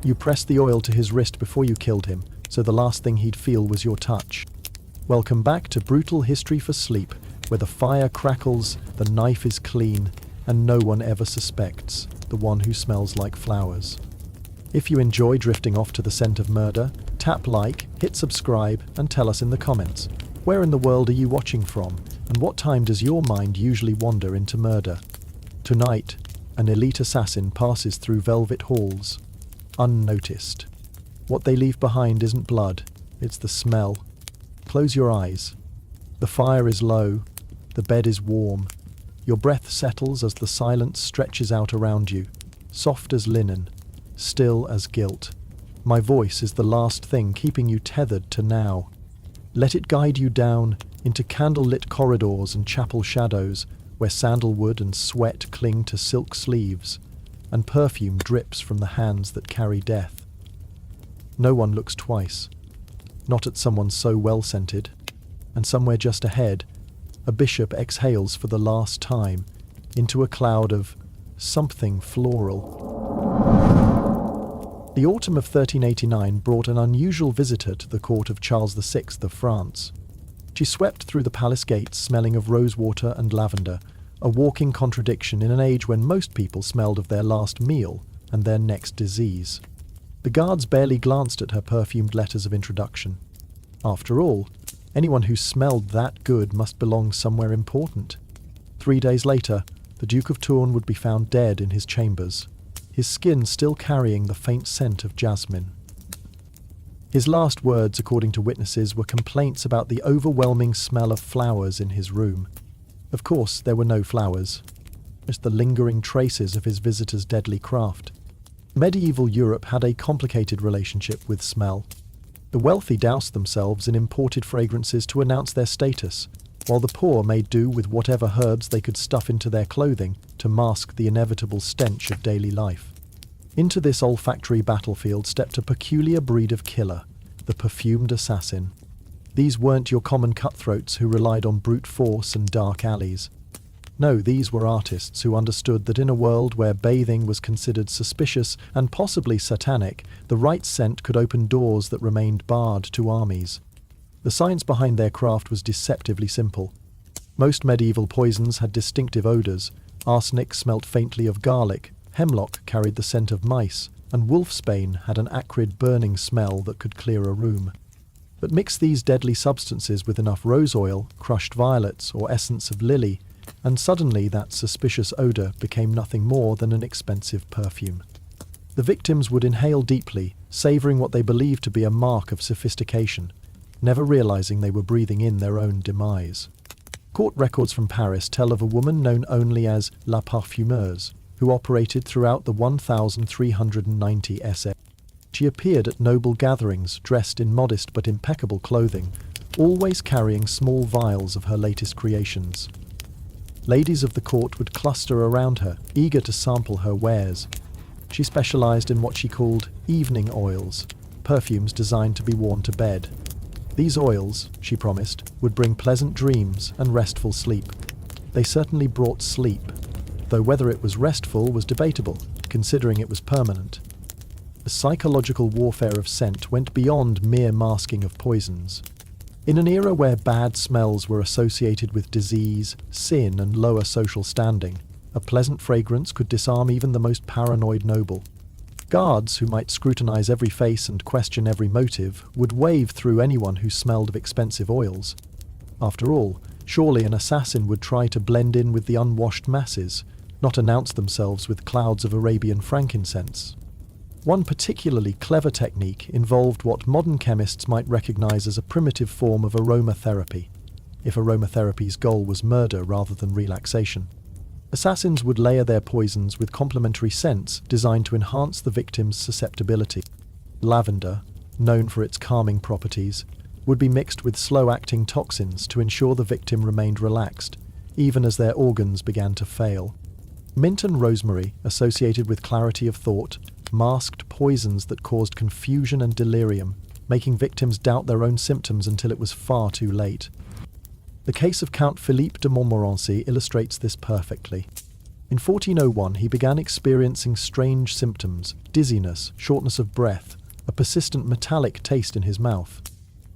You pressed the oil to his wrist before you killed him, so the last thing he'd feel was your touch. Welcome back to Brutal History for Sleep, where the fire crackles, the knife is clean, and no one ever suspects the one who smells like flowers. If you enjoy drifting off to the scent of murder, tap like, hit subscribe, and tell us in the comments, where in the world are you watching from, and what time does your mind usually wander into murder? Tonight, an elite assassin passes through velvet halls, unnoticed. What they leave behind isn't blood, it's the smell. Close your eyes. The fire is low, the bed is warm. Your breath settles as the silence stretches out around you, soft as linen, still as guilt. My voice is the last thing keeping you tethered to now. Let it guide you down into candlelit corridors and chapel shadows where sandalwood and sweat cling to silk sleeves, and perfume drips from the hands that carry death. No one looks twice, not at someone so well-scented, and somewhere just ahead, a bishop exhales for the last time into a cloud of something floral. The autumn of 1389 brought an unusual visitor to the court of Charles VI of France. She swept through the palace gates smelling of rosewater and lavender, a walking contradiction in an age when most people smelled of their last meal and their next disease. The guards barely glanced at her perfumed letters of introduction. After all, anyone who smelled that good must belong somewhere important. 3 days later, the Duke of Tourne would be found dead in his chambers, his skin still carrying the faint scent of jasmine. His last words, according to witnesses, were complaints about the overwhelming smell of flowers in his room. Of course, there were no flowers, just the lingering traces of his visitor's deadly craft. Medieval Europe had a complicated relationship with smell. The wealthy doused themselves in imported fragrances to announce their status, while the poor made do with whatever herbs they could stuff into their clothing to mask the inevitable stench of daily life. Into this olfactory battlefield stepped a peculiar breed of killer, the perfumed assassin. These weren't your common cutthroats who relied on brute force and dark alleys. No, these were artists who understood that in a world where bathing was considered suspicious and possibly satanic, the right scent could open doors that remained barred to armies. The science behind their craft was deceptively simple. Most medieval poisons had distinctive odours. Arsenic smelt faintly of garlic, hemlock carried the scent of mice, and wolfsbane had an acrid burning smell that could clear a room. But mix these deadly substances with enough rose oil, crushed violets, or essence of lily, and suddenly that suspicious odour became nothing more than an expensive perfume. The victims would inhale deeply, savouring what they believed to be a mark of sophistication, never realising they were breathing in their own demise. Court records from Paris tell of a woman known only as La Parfumeuse, who operated throughout the 1390 SS. She appeared at noble gatherings, dressed in modest but impeccable clothing, always carrying small vials of her latest creations. Ladies of the court would cluster around her, eager to sample her wares. She specialised in what she called evening oils, perfumes designed to be worn to bed. These oils, she promised, would bring pleasant dreams and restful sleep. They certainly brought sleep, though whether it was restful was debatable, considering it was permanent. The psychological warfare of scent went beyond mere masking of poisons. In an era where bad smells were associated with disease, sin, and lower social standing, a pleasant fragrance could disarm even the most paranoid noble. Guards, who might scrutinize every face and question every motive, would wave through anyone who smelled of expensive oils. After all, surely an assassin would try to blend in with the unwashed masses, not announce themselves with clouds of Arabian frankincense. One particularly clever technique involved what modern chemists might recognize as a primitive form of aromatherapy, if aromatherapy's goal was murder rather than relaxation. Assassins would layer their poisons with complementary scents designed to enhance the victim's susceptibility. Lavender, known for its calming properties, would be mixed with slow-acting toxins to ensure the victim remained relaxed, even as their organs began to fail. Mint and rosemary, associated with clarity of thought, masked poisons that caused confusion and delirium, making victims doubt their own symptoms until it was far too late. The case of Count Philippe de Montmorency illustrates this perfectly. In 1401, he began experiencing strange symptoms: dizziness, shortness of breath, a persistent metallic taste in his mouth.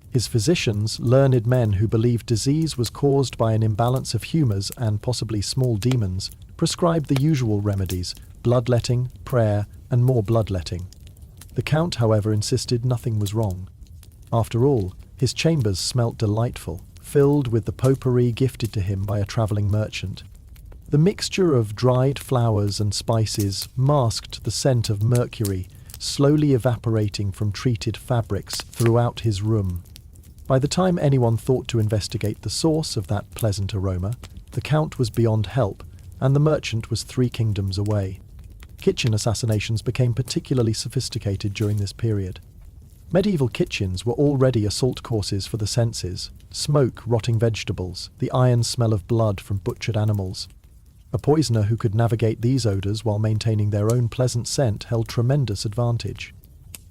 His physicians, learned men who believed disease was caused by an imbalance of humours and possibly small demons, prescribed the usual remedies: bloodletting, prayer, and more bloodletting. The Count, however, insisted nothing was wrong. After all, his chambers smelt delightful, filled with the potpourri gifted to him by a travelling merchant. The mixture of dried flowers and spices masked the scent of mercury, slowly evaporating from treated fabrics throughout his room. By the time anyone thought to investigate the source of that pleasant aroma, the Count was beyond help, and the merchant was 3 kingdoms away. Kitchen assassinations became particularly sophisticated during this period. Medieval kitchens were already assault courses for the senses: smoke, rotting vegetables, the iron smell of blood from butchered animals. A poisoner who could navigate these odours while maintaining their own pleasant scent held tremendous advantage.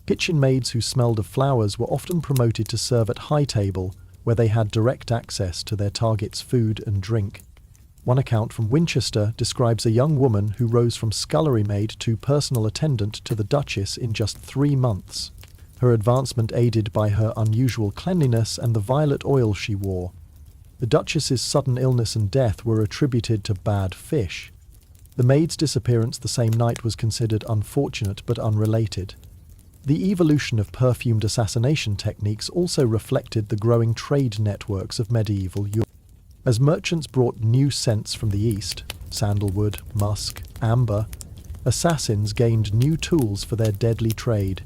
Kitchen maids who smelled of flowers were often promoted to serve at high table, where they had direct access to their target's food and drink. One account from Winchester describes a young woman who rose from scullery maid to personal attendant to the Duchess in just 3 months. Her advancement aided by her unusual cleanliness and the violet oil she wore. The Duchess's sudden illness and death were attributed to bad fish. The maid's disappearance the same night was considered unfortunate but unrelated. The evolution of perfumed assassination techniques also reflected the growing trade networks of medieval Europe. As merchants brought new scents from the east, sandalwood, musk, amber, assassins gained new tools for their deadly trade.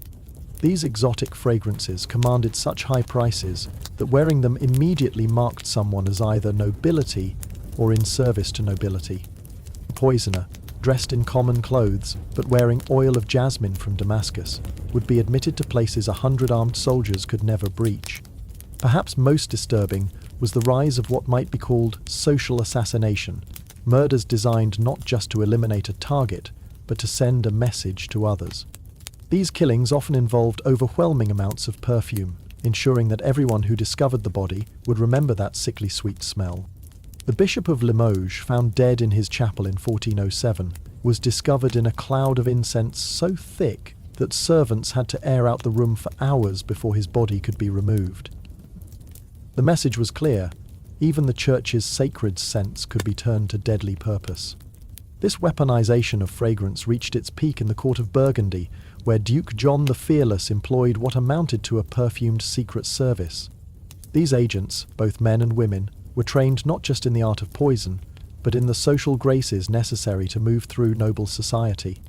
These exotic fragrances commanded such high prices that wearing them immediately marked someone as either nobility or in service to nobility. A poisoner, dressed in common clothes but wearing oil of jasmine from Damascus, would be admitted to places 100 armed soldiers could never breach. Perhaps most disturbing was the rise of what might be called social assassination, murders designed not just to eliminate a target, but to send a message to others. These killings often involved overwhelming amounts of perfume, ensuring that everyone who discovered the body would remember that sickly sweet smell. The Bishop of Limoges, found dead in his chapel in 1407, was discovered in a cloud of incense so thick that servants had to air out the room for hours before his body could be removed. The message was clear: even the church's sacred scents could be turned to deadly purpose. This weaponization of fragrance reached its peak in the court of Burgundy, where Duke John the Fearless employed what amounted to a perfumed secret service. These agents, both men and women, were trained not just in the art of poison, but in the social graces necessary to move through noble society.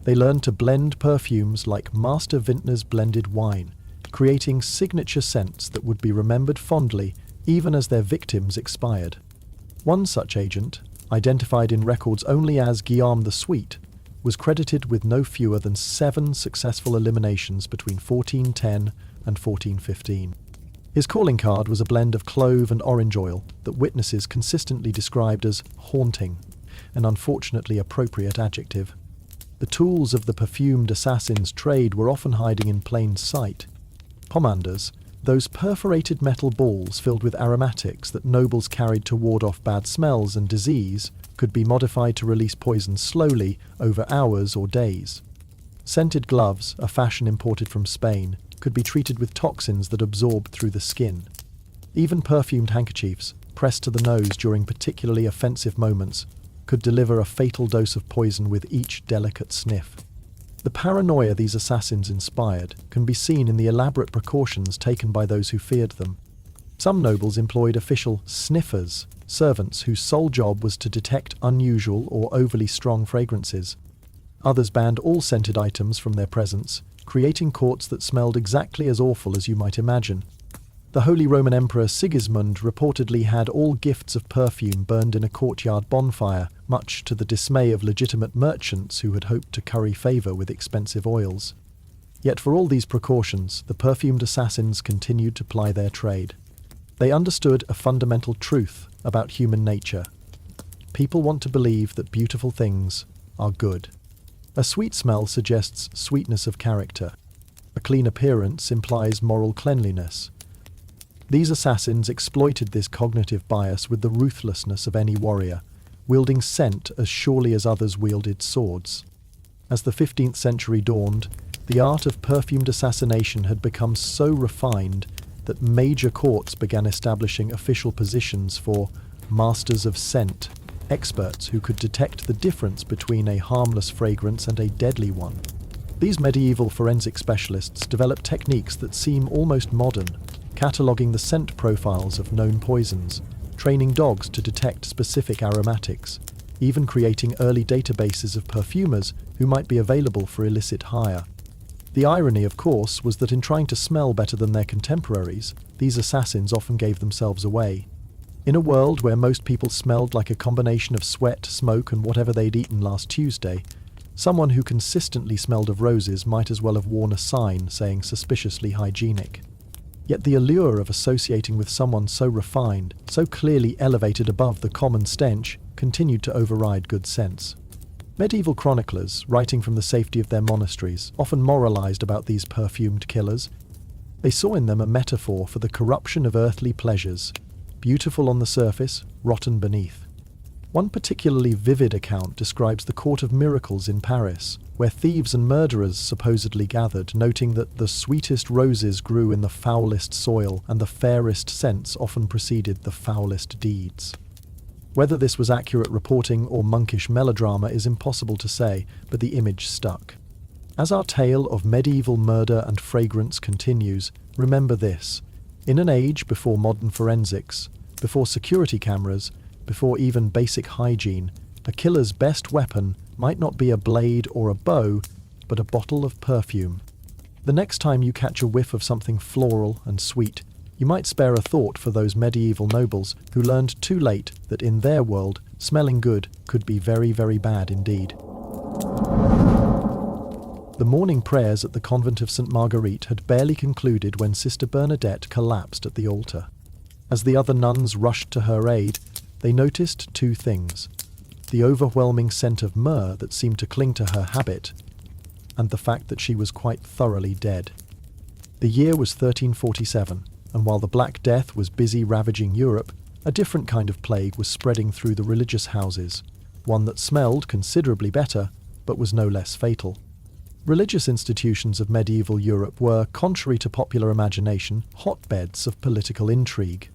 They learned to blend perfumes like master vintners blended wine, creating signature scents that would be remembered fondly even as their victims expired. One such agent, identified in records only as Guillaume the Sweet, was credited with no fewer than 7 successful eliminations between 1410 and 1415. His calling card was a blend of clove and orange oil that witnesses consistently described as haunting, an unfortunately appropriate adjective. The tools of the perfumed assassin's trade were often hiding in plain sight. Pomanders, those perforated metal balls filled with aromatics that nobles carried to ward off bad smells and disease, could be modified to release poison slowly over hours or days. Scented gloves, a fashion imported from Spain, could be treated with toxins that absorbed through the skin. Even perfumed handkerchiefs, pressed to the nose during particularly offensive moments, could deliver a fatal dose of poison with each delicate sniff. The paranoia these assassins inspired can be seen in the elaborate precautions taken by those who feared them. Some nobles employed official sniffers, servants whose sole job was to detect unusual or overly strong fragrances. Others banned all scented items from their presence, creating courts that smelled exactly as awful as you might imagine. The Holy Roman Emperor Sigismund reportedly had all gifts of perfume burned in a courtyard bonfire, much to the dismay of legitimate merchants who had hoped to curry favour with expensive oils. Yet for all these precautions, the perfumed assassins continued to ply their trade. They understood a fundamental truth about human nature. People want to believe that beautiful things are good. A sweet smell suggests sweetness of character. A clean appearance implies moral cleanliness. These assassins exploited this cognitive bias with the ruthlessness of any warrior, wielding scent as surely as others wielded swords. As the 15th century dawned, the art of perfumed assassination had become so refined that major courts began establishing official positions for masters of scent, experts who could detect the difference between a harmless fragrance and a deadly one. These medieval forensic specialists developed techniques that seem almost modern, cataloguing the scent profiles of known poisons, training dogs to detect specific aromatics, even creating early databases of perfumers who might be available for illicit hire. The irony, of course, was that in trying to smell better than their contemporaries, these assassins often gave themselves away. In a world where most people smelled like a combination of sweat, smoke, and whatever they'd eaten last Tuesday, someone who consistently smelled of roses might as well have worn a sign saying suspiciously hygienic. Yet the allure of associating with someone so refined, so clearly elevated above the common stench, continued to override good sense. Medieval chroniclers, writing from the safety of their monasteries, often moralized about these perfumed killers. They saw in them a metaphor for the corruption of earthly pleasures, beautiful on the surface, rotten beneath. One particularly vivid account describes the Court of Miracles in Paris, where thieves and murderers supposedly gathered, noting that the sweetest roses grew in the foulest soil and the fairest scents often preceded the foulest deeds. Whether this was accurate reporting or monkish melodrama is impossible to say, but the image stuck. As our tale of medieval murder and fragrance continues, remember this: in an age before modern forensics, before security cameras, before even basic hygiene, a killer's best weapon might not be a blade or a bow, but a bottle of perfume. The next time you catch a whiff of something floral and sweet, you might spare a thought for those medieval nobles who learned too late that in their world, smelling good could be very, very bad indeed. The morning prayers at the convent of St. Marguerite had barely concluded when Sister Bernadette collapsed at the altar. As the other nuns rushed to her aid, they noticed two things: the overwhelming scent of myrrh that seemed to cling to her habit, and the fact that she was quite thoroughly dead. The year was 1347, and while the Black Death was busy ravaging Europe, a different kind of plague was spreading through the religious houses, one that smelled considerably better, but was no less fatal. Religious institutions of medieval Europe were, contrary to popular imagination, hotbeds of political intrigue.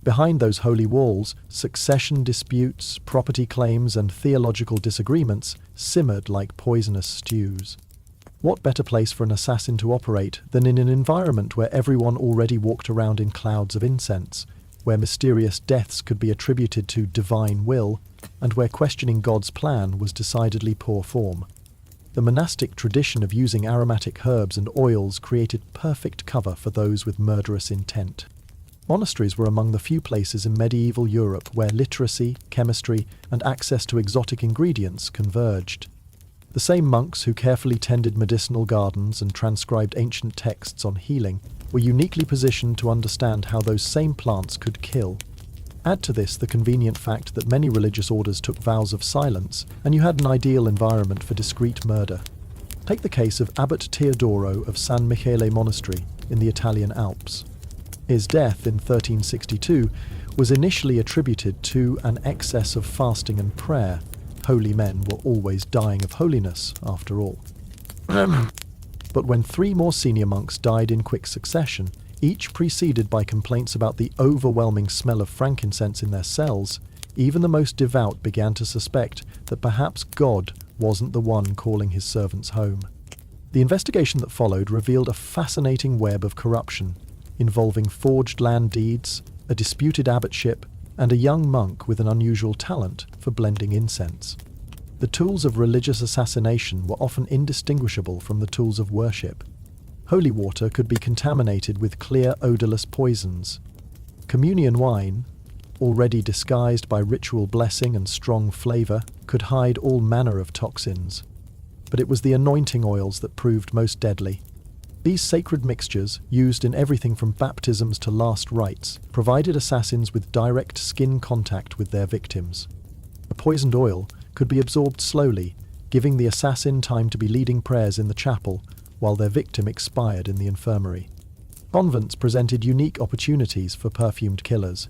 Behind those holy walls, succession disputes, property claims, and theological disagreements simmered like poisonous stews. What better place for an assassin to operate than in an environment where everyone already walked around in clouds of incense, where mysterious deaths could be attributed to divine will, and where questioning God's plan was decidedly poor form? The monastic tradition of using aromatic herbs and oils created perfect cover for those with murderous intent. Monasteries were among the few places in medieval Europe where literacy, chemistry, and access to exotic ingredients converged. The same monks who carefully tended medicinal gardens and transcribed ancient texts on healing were uniquely positioned to understand how those same plants could kill. Add to this the convenient fact that many religious orders took vows of silence, and you had an ideal environment for discreet murder. Take the case of Abbot Teodoro of San Michele Monastery in the Italian Alps. His death in 1362 was initially attributed to an excess of fasting and prayer. Holy men were always dying of holiness, after all. But when three more senior monks died in quick succession, each preceded by complaints about the overwhelming smell of frankincense in their cells, even the most devout began to suspect that perhaps God wasn't the one calling his servants home. The investigation that followed revealed a fascinating web of corruption, involving forged land deeds, a disputed abbotship, and a young monk with an unusual talent for blending incense. The tools of religious assassination were often indistinguishable from the tools of worship. Holy water could be contaminated with clear, odorless poisons. Communion wine, already disguised by ritual blessing and strong flavor, could hide all manner of toxins. But it was the anointing oils that proved most deadly. These sacred mixtures, used in everything from baptisms to last rites, provided assassins with direct skin contact with their victims. A poisoned oil could be absorbed slowly, giving the assassin time to be leading prayers in the chapel while their victim expired in the infirmary. Convents presented unique opportunities for perfumed killers.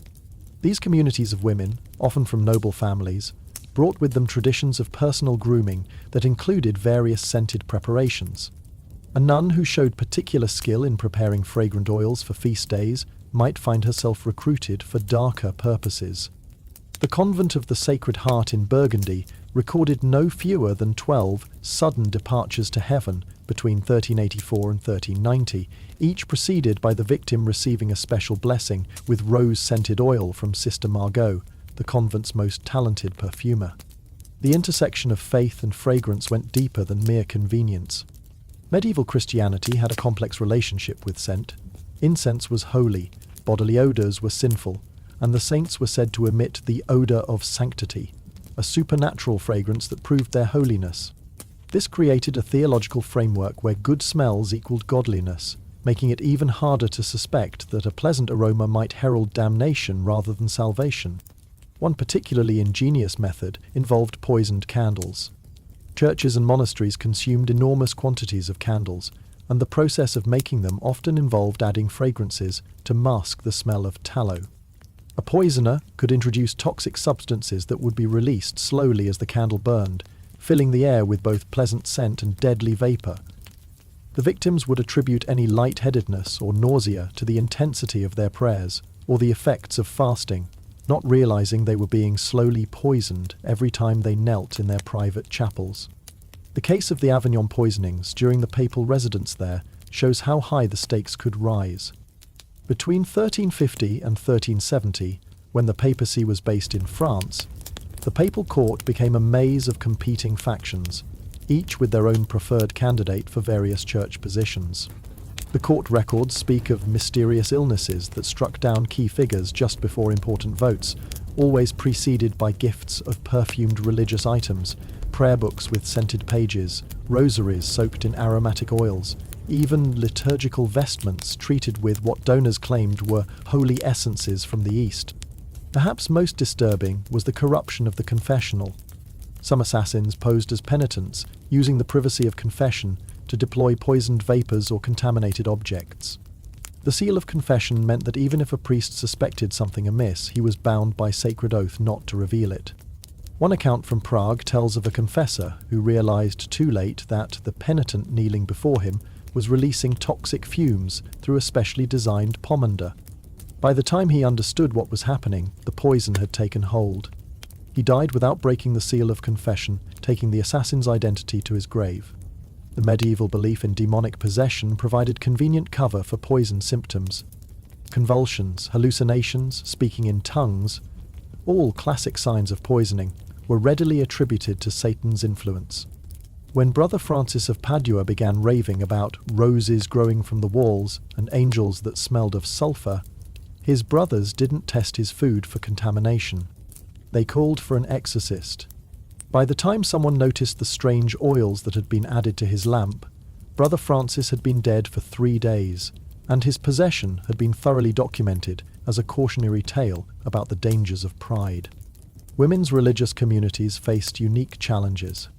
These communities of women, often from noble families, brought with them traditions of personal grooming that included various scented preparations. A nun who showed particular skill in preparing fragrant oils for feast days might find herself recruited for darker purposes. The convent of the Sacred Heart in Burgundy recorded no fewer than 12 sudden departures to heaven between 1384 and 1390, each preceded by the victim receiving a special blessing with rose-scented oil from Sister Margot, the convent's most talented perfumer. The intersection of faith and fragrance went deeper than mere convenience. Medieval Christianity had a complex relationship with scent. Incense was holy, bodily odours were sinful, and the saints were said to emit the odour of sanctity, a supernatural fragrance that proved their holiness. This created a theological framework where good smells equaled godliness, making it even harder to suspect that a pleasant aroma might herald damnation rather than salvation. One particularly ingenious method involved poisoned candles. Churches and monasteries consumed enormous quantities of candles, and the process of making them often involved adding fragrances to mask the smell of tallow. A poisoner could introduce toxic substances that would be released slowly as the candle burned, filling the air with both pleasant scent and deadly vapor. The victims would attribute any lightheadedness or nausea to the intensity of their prayers or the effects of fasting, not realizing they were being slowly poisoned every time they knelt in their private chapels. The case of the Avignon poisonings during the papal residence there shows how high the stakes could rise. Between 1350 and 1370, when the papacy was based in France, the papal court became a maze of competing factions, each with their own preferred candidate for various church positions. The court records speak of mysterious illnesses that struck down key figures just before important votes, always preceded by gifts of perfumed religious items, prayer books with scented pages, rosaries soaked in aromatic oils, even liturgical vestments treated with what donors claimed were holy essences from the East. Perhaps most disturbing was the corruption of the confessional. Some assassins posed as penitents, using the privacy of confession to deploy poisoned vapours or contaminated objects. The seal of confession meant that even if a priest suspected something amiss, he was bound by sacred oath not to reveal it. One account from Prague tells of a confessor who realized too late that the penitent kneeling before him was releasing toxic fumes through a specially designed pomander. By the time he understood what was happening, the poison had taken hold. He died without breaking the seal of confession, taking the assassin's identity to his grave. The medieval belief in demonic possession provided convenient cover for poison symptoms. Convulsions, hallucinations, speaking in tongues, all classic signs of poisoning, were readily attributed to Satan's influence. When Brother Francis of Padua began raving about roses growing from the walls and angels that smelled of sulphur, his brothers didn't test his food for contamination. They called for an exorcist. By the time someone noticed the strange oils that had been added to his lamp, Brother Francis had been dead for 3 days, and his possession had been thoroughly documented as a cautionary tale about the dangers of pride. Women's religious communities faced unique challenges.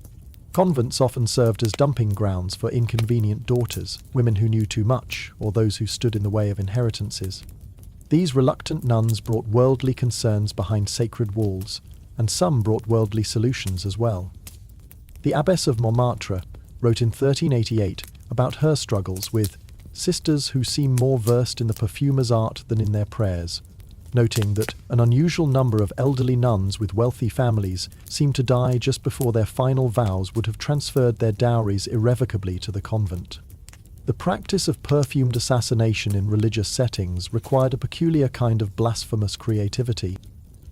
Convents often served as dumping grounds for inconvenient daughters, women who knew too much, or those who stood in the way of inheritances. These reluctant nuns brought worldly concerns behind sacred walls, and some brought worldly solutions as well. The Abbess of Montmartre wrote in 1388 about her struggles with sisters who seem more versed in the perfumer's art than in their prayers, noting that an unusual number of elderly nuns with wealthy families seemed to die just before their final vows would have transferred their dowries irrevocably to the convent. The practice of perfumed assassination in religious settings required a peculiar kind of blasphemous creativity.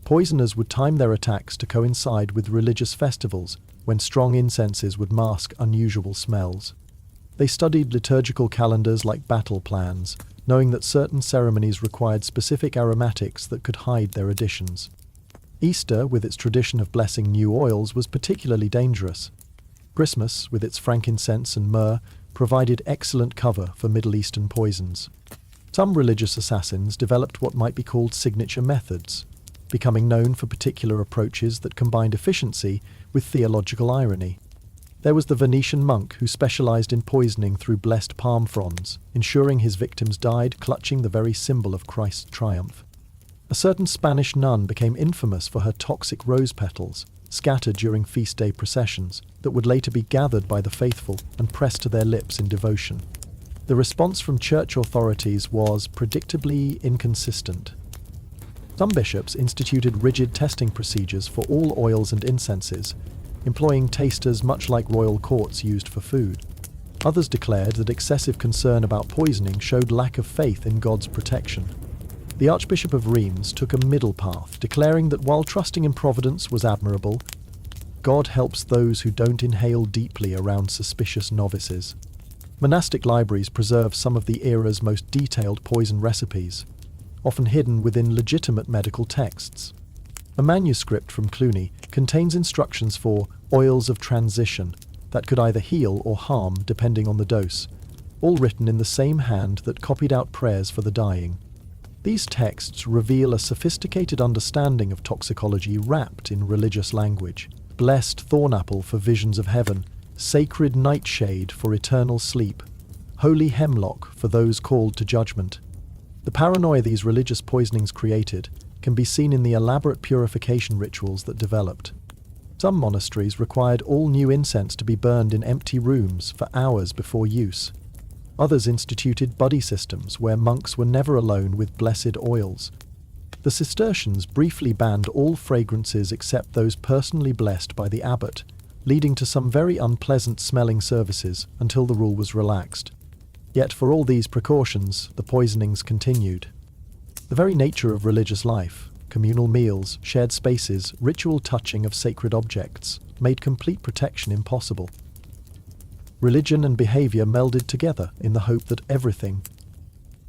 Poisoners would time their attacks to coincide with religious festivals, when strong incenses would mask unusual smells. They studied liturgical calendars like battle plans, knowing that certain ceremonies required specific aromatics that could hide their additions. Easter, with its tradition of blessing new oils, was particularly dangerous. Christmas, with its frankincense and myrrh, provided excellent cover for Middle Eastern poisons. Some religious assassins developed what might be called signature methods, becoming known for particular approaches that combined efficiency with theological irony. There was the Venetian monk who specialized in poisoning through blessed palm fronds, ensuring his victims died clutching the very symbol of Christ's triumph. A certain Spanish nun became infamous for her toxic rose petals, scattered during feast day processions, that would later be gathered by the faithful and pressed to their lips in devotion. The response from church authorities was predictably inconsistent. Some bishops instituted rigid testing procedures for all oils and incenses, employing tasters much like royal courts used for food. Others declared that excessive concern about poisoning showed lack of faith in God's protection. The Archbishop of Reims took a middle path, declaring that while trusting in providence was admirable, God helps those who don't inhale deeply around suspicious novices. Monastic libraries preserve some of the era's most detailed poison recipes, often hidden within legitimate medical texts. A manuscript from Cluny contains instructions for oils of transition that could either heal or harm depending on the dose, all written in the same hand that copied out prayers for the dying. These texts reveal a sophisticated understanding of toxicology wrapped in religious language. Blessed thornapple for visions of heaven, sacred nightshade for eternal sleep, holy hemlock for those called to judgment. The paranoia these religious poisonings created can be seen in the elaborate purification rituals that developed. Some monasteries required all new incense to be burned in empty rooms for hours before use. Others instituted buddy systems where monks were never alone with blessed oils. The Cistercians briefly banned all fragrances except those personally blessed by the abbot, leading to some very unpleasant-smelling services until the rule was relaxed. Yet for all these precautions, the poisonings continued. The very nature of religious life, communal meals, shared spaces, ritual touching of sacred objects, made complete protection impossible. Religion and behavior melded together in the hope that everything.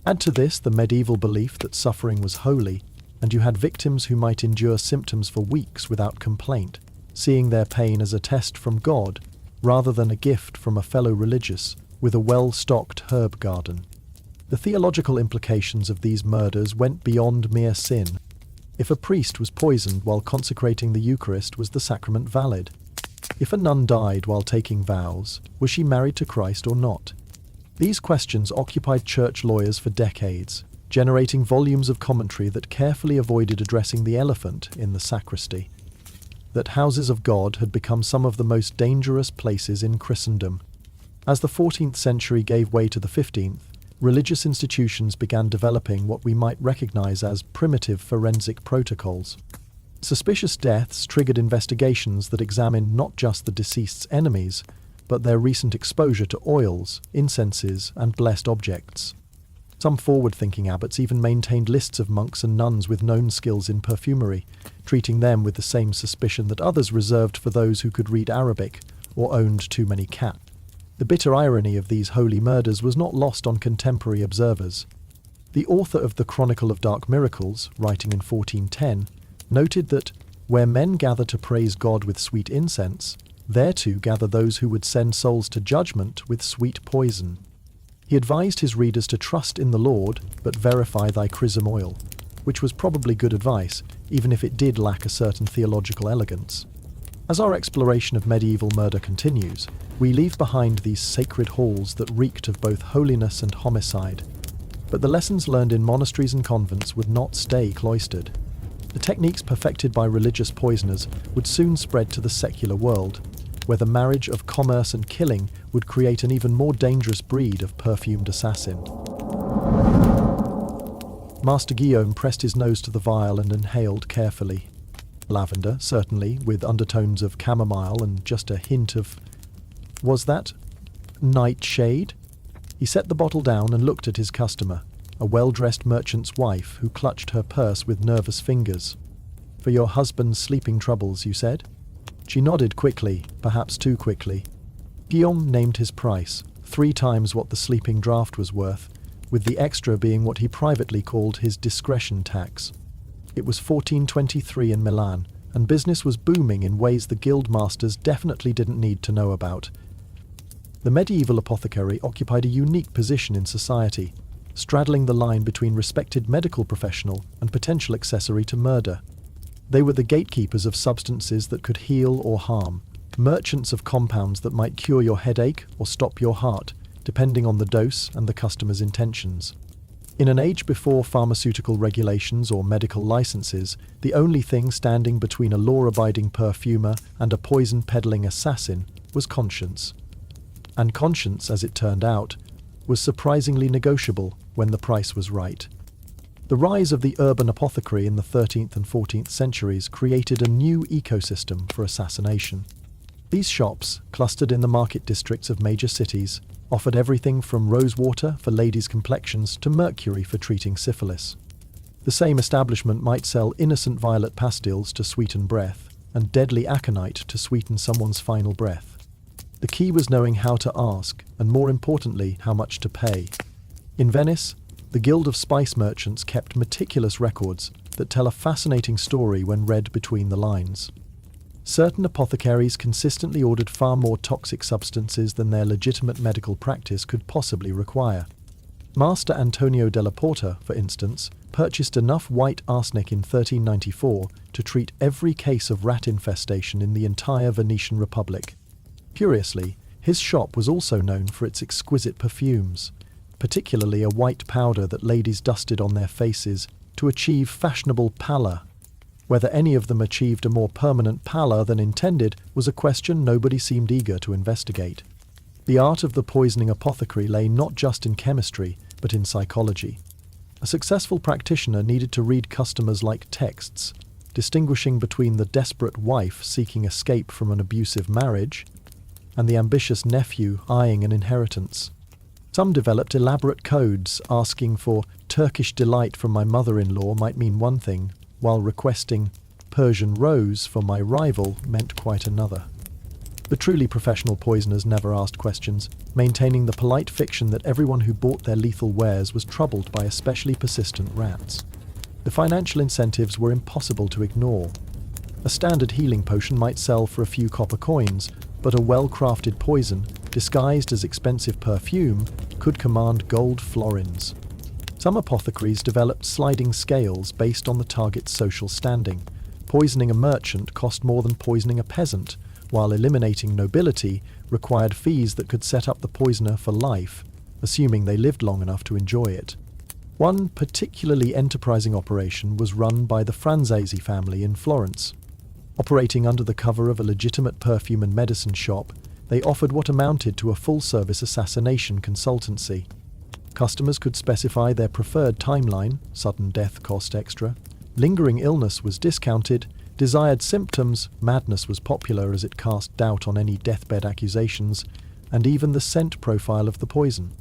Add to this the medieval belief that suffering was holy, and you had victims who might endure symptoms for weeks without complaint, seeing their pain as a test from God rather than a gift from a fellow religious with a well-stocked herb garden. The theological implications of these murders went beyond mere sin. If a priest was poisoned while consecrating the Eucharist, was the sacrament valid? If a nun died while taking vows, was she married to Christ or not? These questions occupied church lawyers for decades, generating volumes of commentary that carefully avoided addressing the elephant in the sacristy. That houses of God had become some of the most dangerous places in Christendom. As the 14th century gave way to the 15th, religious institutions began developing what we might recognize as primitive forensic protocols. Suspicious deaths triggered investigations that examined not just the deceased's enemies, but their recent exposure to oils, incenses, and blessed objects. Some forward-thinking abbots even maintained lists of monks and nuns with known skills in perfumery, treating them with the same suspicion that others reserved for those who could read Arabic or owned too many cats. The bitter irony of these holy murders was not lost on contemporary observers. The author of the Chronicle of Dark Miracles, writing in 1410, noted that where men gather to praise God with sweet incense, there too gather those who would send souls to judgment with sweet poison. He advised his readers to trust in the Lord, but verify thy chrism oil, which was probably good advice, even if it did lack a certain theological elegance. As our exploration of medieval murder continues, we leave behind these sacred halls that reeked of both holiness and homicide. But the lessons learned in monasteries and convents would not stay cloistered. The techniques perfected by religious poisoners would soon spread to the secular world, where the marriage of commerce and killing would create an even more dangerous breed of perfumed assassin. Master Guillaume pressed his nose to the vial and inhaled carefully. Lavender, certainly, with undertones of chamomile and just a hint of... Was that nightshade? He set the bottle down and looked at his customer, a well-dressed merchant's wife who clutched her purse with nervous fingers. For your husband's sleeping troubles, you said? She nodded quickly, perhaps too quickly. Guillaume named his price, 3 times what the sleeping draught was worth, with the extra being what he privately called his discretion tax. It was 1423 in Milan, and business was booming in ways the guild masters definitely didn't need to know about. The medieval apothecary occupied a unique position in society, straddling the line between respected medical professional and potential accessory to murder. They were the gatekeepers of substances that could heal or harm, merchants of compounds that might cure your headache or stop your heart, depending on the dose and the customer's intentions. In an age before pharmaceutical regulations or medical licenses, the only thing standing between a law-abiding perfumer and a poison-peddling assassin was conscience. And conscience, as it turned out, was surprisingly negotiable when the price was right. The rise of the urban apothecary in the 13th and 14th centuries created a new ecosystem for assassination. These shops, clustered in the market districts of major cities, offered everything from rose water for ladies' complexions to mercury for treating syphilis. The same establishment might sell innocent violet pastilles to sweeten breath and deadly aconite to sweeten someone's final breath. The key was knowing how to ask, and more importantly, how much to pay. In Venice, the Guild of Spice Merchants kept meticulous records that tell a fascinating story when read between the lines. Certain apothecaries consistently ordered far more toxic substances than their legitimate medical practice could possibly require. Master Antonio della Porta, for instance, purchased enough white arsenic in 1394 to treat every case of rat infestation in the entire Venetian Republic. Curiously, his shop was also known for its exquisite perfumes, particularly a white powder that ladies dusted on their faces to achieve fashionable pallor. Whether any of them achieved a more permanent pallor than intended was a question nobody seemed eager to investigate. The art of the poisoning apothecary lay not just in chemistry, but in psychology. A successful practitioner needed to read customers like texts, distinguishing between the desperate wife seeking escape from an abusive marriage and the ambitious nephew eyeing an inheritance. Some developed elaborate codes asking for Turkish delight from my mother-in-law might mean one thing, while requesting Persian rose for my rival meant quite another. The truly professional poisoners never asked questions, maintaining the polite fiction that everyone who bought their lethal wares was troubled by especially persistent rats. The financial incentives were impossible to ignore. A standard healing potion might sell for a few copper coins, but a well-crafted poison, disguised as expensive perfume, could command gold florins. Some apothecaries developed sliding scales based on the target's social standing. Poisoning a merchant cost more than poisoning a peasant, while eliminating nobility required fees that could set up the poisoner for life, assuming they lived long enough to enjoy it. One particularly enterprising operation was run by the Franzesi family in Florence. Operating under the cover of a legitimate perfume and medicine shop, they offered what amounted to a full-service assassination consultancy. Customers could specify their preferred timeline, sudden death cost extra, lingering illness was discounted, desired symptoms, madness was popular as it cast doubt on any deathbed accusations, and even the scent profile of the poison.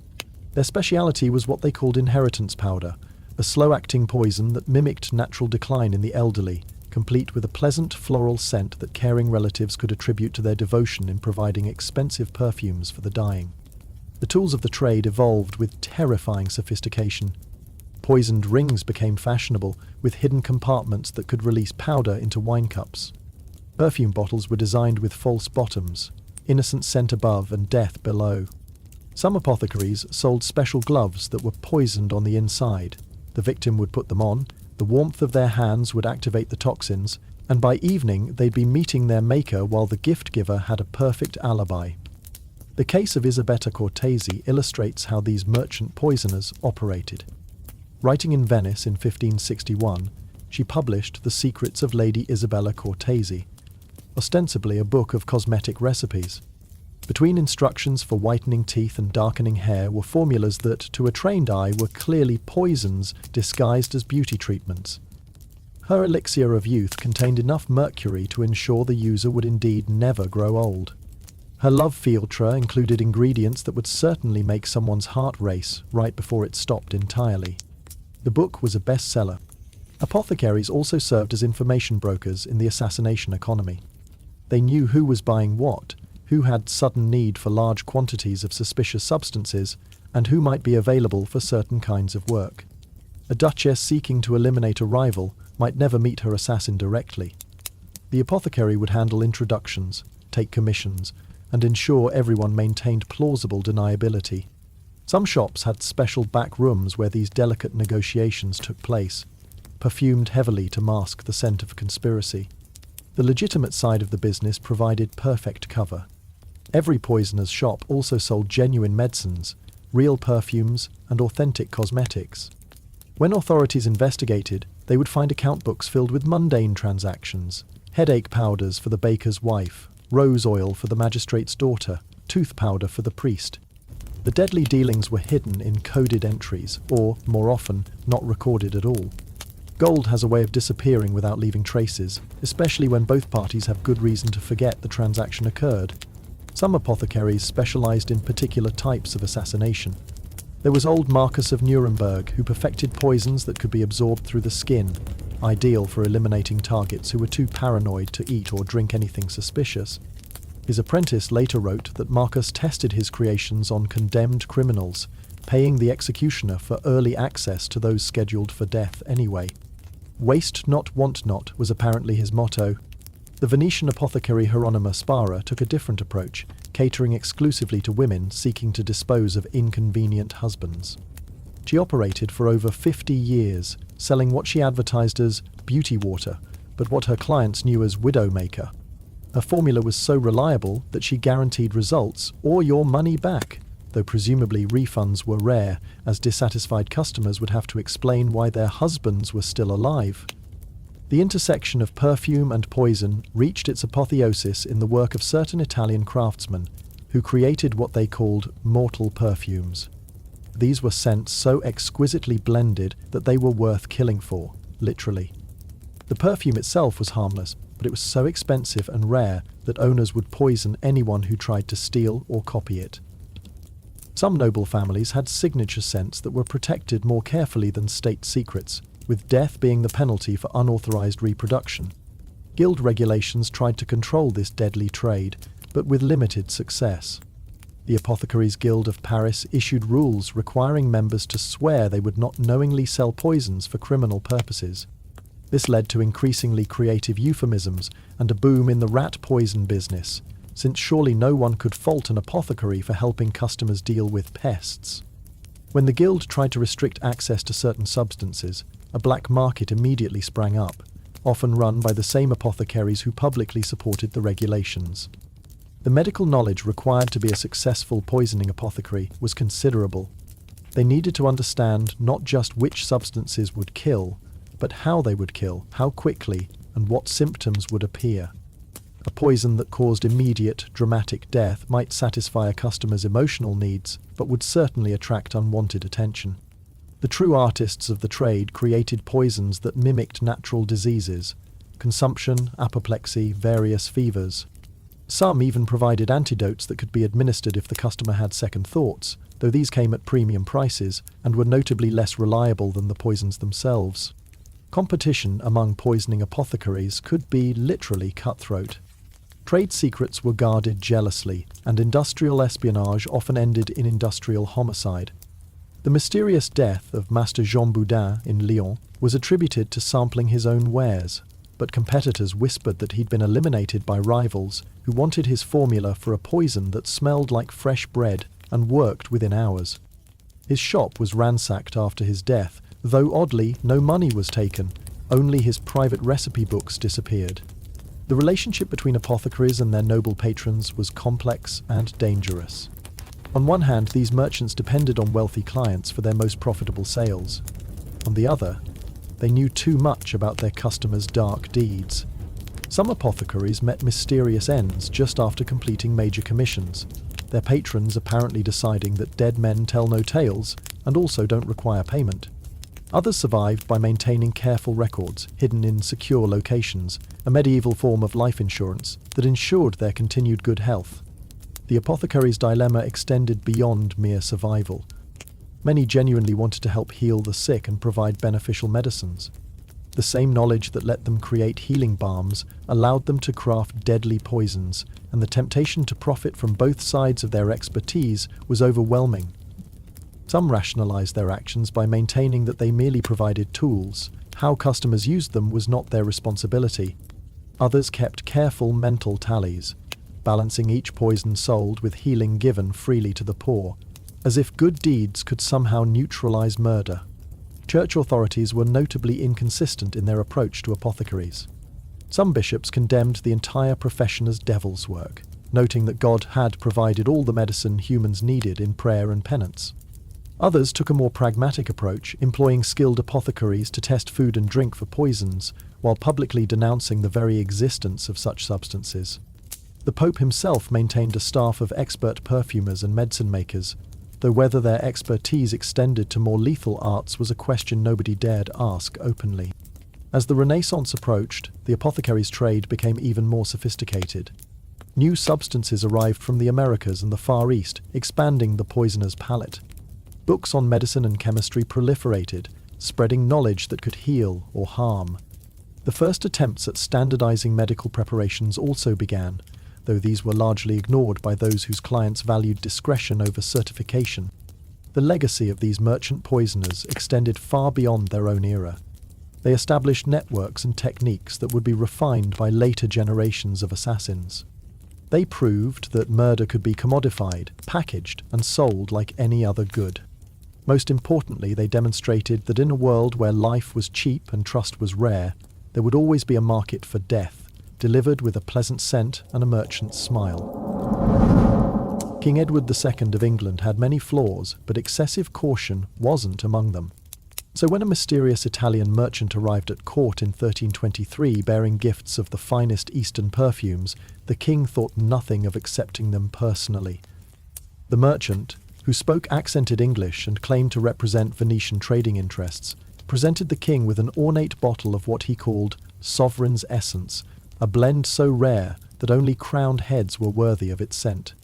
Their speciality was what they called inheritance powder, a slow-acting poison that mimicked natural decline in the elderly, complete with a pleasant floral scent that caring relatives could attribute to their devotion in providing expensive perfumes for the dying. The tools of the trade evolved with terrifying sophistication. Poisoned rings became fashionable, with hidden compartments that could release powder into wine cups. Perfume bottles were designed with false bottoms, innocent scent above and death below. Some apothecaries sold special gloves that were poisoned on the inside. The victim would put them on, the warmth of their hands would activate the toxins, and by evening they'd be meeting their maker while the gift giver had a perfect alibi. The case of Isabetta Cortesi illustrates how these merchant poisoners operated. Writing in Venice in 1561, she published The Secrets of Lady Isabella Cortesi, ostensibly a book of cosmetic recipes. Between instructions for whitening teeth and darkening hair were formulas that, to a trained eye, were clearly poisons disguised as beauty treatments. Her elixir of youth contained enough mercury to ensure the user would indeed never grow old. Her love philtre included ingredients that would certainly make someone's heart race right before it stopped entirely. The book was a bestseller. Apothecaries also served as information brokers in the assassination economy. They knew who was buying what, who had sudden need for large quantities of suspicious substances, and who might be available for certain kinds of work. A duchess seeking to eliminate a rival might never meet her assassin directly. The apothecary would handle introductions, take commissions, and ensure everyone maintained plausible deniability. Some shops had special back rooms where these delicate negotiations took place, perfumed heavily to mask the scent of conspiracy. The legitimate side of the business provided perfect cover. Every poisoner's shop also sold genuine medicines, real perfumes, and authentic cosmetics. When authorities investigated, they would find account books filled with mundane transactions: headache powders for the baker's wife, rose oil for the magistrate's daughter, tooth powder for the priest. The deadly dealings were hidden in coded entries, or, more often, not recorded at all. Gold has a way of disappearing without leaving traces, especially when both parties have good reason to forget the transaction occurred. Some apothecaries specialized in particular types of assassination. There was old Marcus of Nuremberg, who perfected poisons that could be absorbed through the skin, ideal for eliminating targets who were too paranoid to eat or drink anything suspicious. His apprentice later wrote that Marcus tested his creations on condemned criminals, paying the executioner for early access to those scheduled for death anyway. Waste not, want not was apparently his motto. The Venetian apothecary Hieronyma Spara took a different approach, catering exclusively to women seeking to dispose of inconvenient husbands. She operated for over 50 years, selling what she advertised as beauty water, but what her clients knew as widowmaker. Her formula was so reliable that she guaranteed results or your money back, though presumably refunds were rare, as dissatisfied customers would have to explain why their husbands were still alive. The intersection of perfume and poison reached its apotheosis in the work of certain Italian craftsmen, who created what they called mortal perfumes. These were scents so exquisitely blended that they were worth killing for, literally. The perfume itself was harmless, but it was so expensive and rare that owners would poison anyone who tried to steal or copy it. Some noble families had signature scents that were protected more carefully than state secrets, with death being the penalty for unauthorized reproduction. Guild regulations tried to control this deadly trade, but with limited success. The Apothecaries' Guild of Paris issued rules requiring members to swear they would not knowingly sell poisons for criminal purposes. This led to increasingly creative euphemisms and a boom in the rat poison business, since surely no one could fault an apothecary for helping customers deal with pests. When the guild tried to restrict access to certain substances, a black market immediately sprang up, often run by the same apothecaries who publicly supported the regulations. The medical knowledge required to be a successful poisoning apothecary was considerable. They needed to understand not just which substances would kill, but how they would kill, how quickly, and what symptoms would appear. A poison that caused immediate, dramatic death might satisfy a customer's emotional needs, but would certainly attract unwanted attention. The true artists of the trade created poisons that mimicked natural diseases: consumption, apoplexy, various fevers. Some even provided antidotes that could be administered if the customer had second thoughts, though these came at premium prices and were notably less reliable than the poisons themselves. Competition among poisoning apothecaries could be literally cutthroat. Trade secrets were guarded jealously, and industrial espionage often ended in industrial homicide. The mysterious death of Master Jean Boudin in Lyon was attributed to sampling his own wares, but competitors whispered that he'd been eliminated by rivals who wanted his formula for a poison that smelled like fresh bread and worked within hours. His shop was ransacked after his death, though oddly no money was taken, only his private recipe books disappeared. The relationship between apothecaries and their noble patrons was complex and dangerous. On one hand, these merchants depended on wealthy clients for their most profitable sales. On the other, they knew too much about their customers' dark deeds. Some apothecaries met mysterious ends just after completing major commissions, their patrons apparently deciding that dead men tell no tales and also don't require payment. Others survived by maintaining careful records hidden in secure locations, a medieval form of life insurance that ensured their continued good health. The apothecary's dilemma extended beyond mere survival. Many genuinely wanted to help heal the sick and provide beneficial medicines. The same knowledge that let them create healing balms allowed them to craft deadly poisons, and the temptation to profit from both sides of their expertise was overwhelming. Some rationalized their actions by maintaining that they merely provided tools. How customers used them was not their responsibility. Others kept careful mental tallies, balancing each poison sold with healing given freely to the poor, as if good deeds could somehow neutralize murder. Church authorities were notably inconsistent in their approach to apothecaries. Some bishops condemned the entire profession as devil's work, noting that God had provided all the medicine humans needed in prayer and penance. Others took a more pragmatic approach, employing skilled apothecaries to test food and drink for poisons, while publicly denouncing the very existence of such substances. The Pope himself maintained a staff of expert perfumers and medicine makers, though whether their expertise extended to more lethal arts was a question nobody dared ask openly. As the Renaissance approached, the apothecary's trade became even more sophisticated. New substances arrived from the Americas and the Far East, expanding the poisoner's palette. Books on medicine and chemistry proliferated, spreading knowledge that could heal or harm. The first attempts at standardizing medical preparations also began, though these were largely ignored by those whose clients valued discretion over certification. The legacy of these merchant poisoners extended far beyond their own era. They established networks and techniques that would be refined by later generations of assassins. They proved that murder could be commodified, packaged, and sold like any other good. Most importantly, they demonstrated that in a world where life was cheap and trust was rare, there would always be a market for death, delivered with a pleasant scent and a merchant's smile. King Edward II of England had many flaws, but excessive caution wasn't among them. So when a mysterious Italian merchant arrived at court in 1323 bearing gifts of the finest Eastern perfumes, the king thought nothing of accepting them personally. The merchant, who spoke accented English and claimed to represent Venetian trading interests, presented the king with an ornate bottle of what he called sovereign's essence, a blend so rare that only crowned heads were worthy of its scent.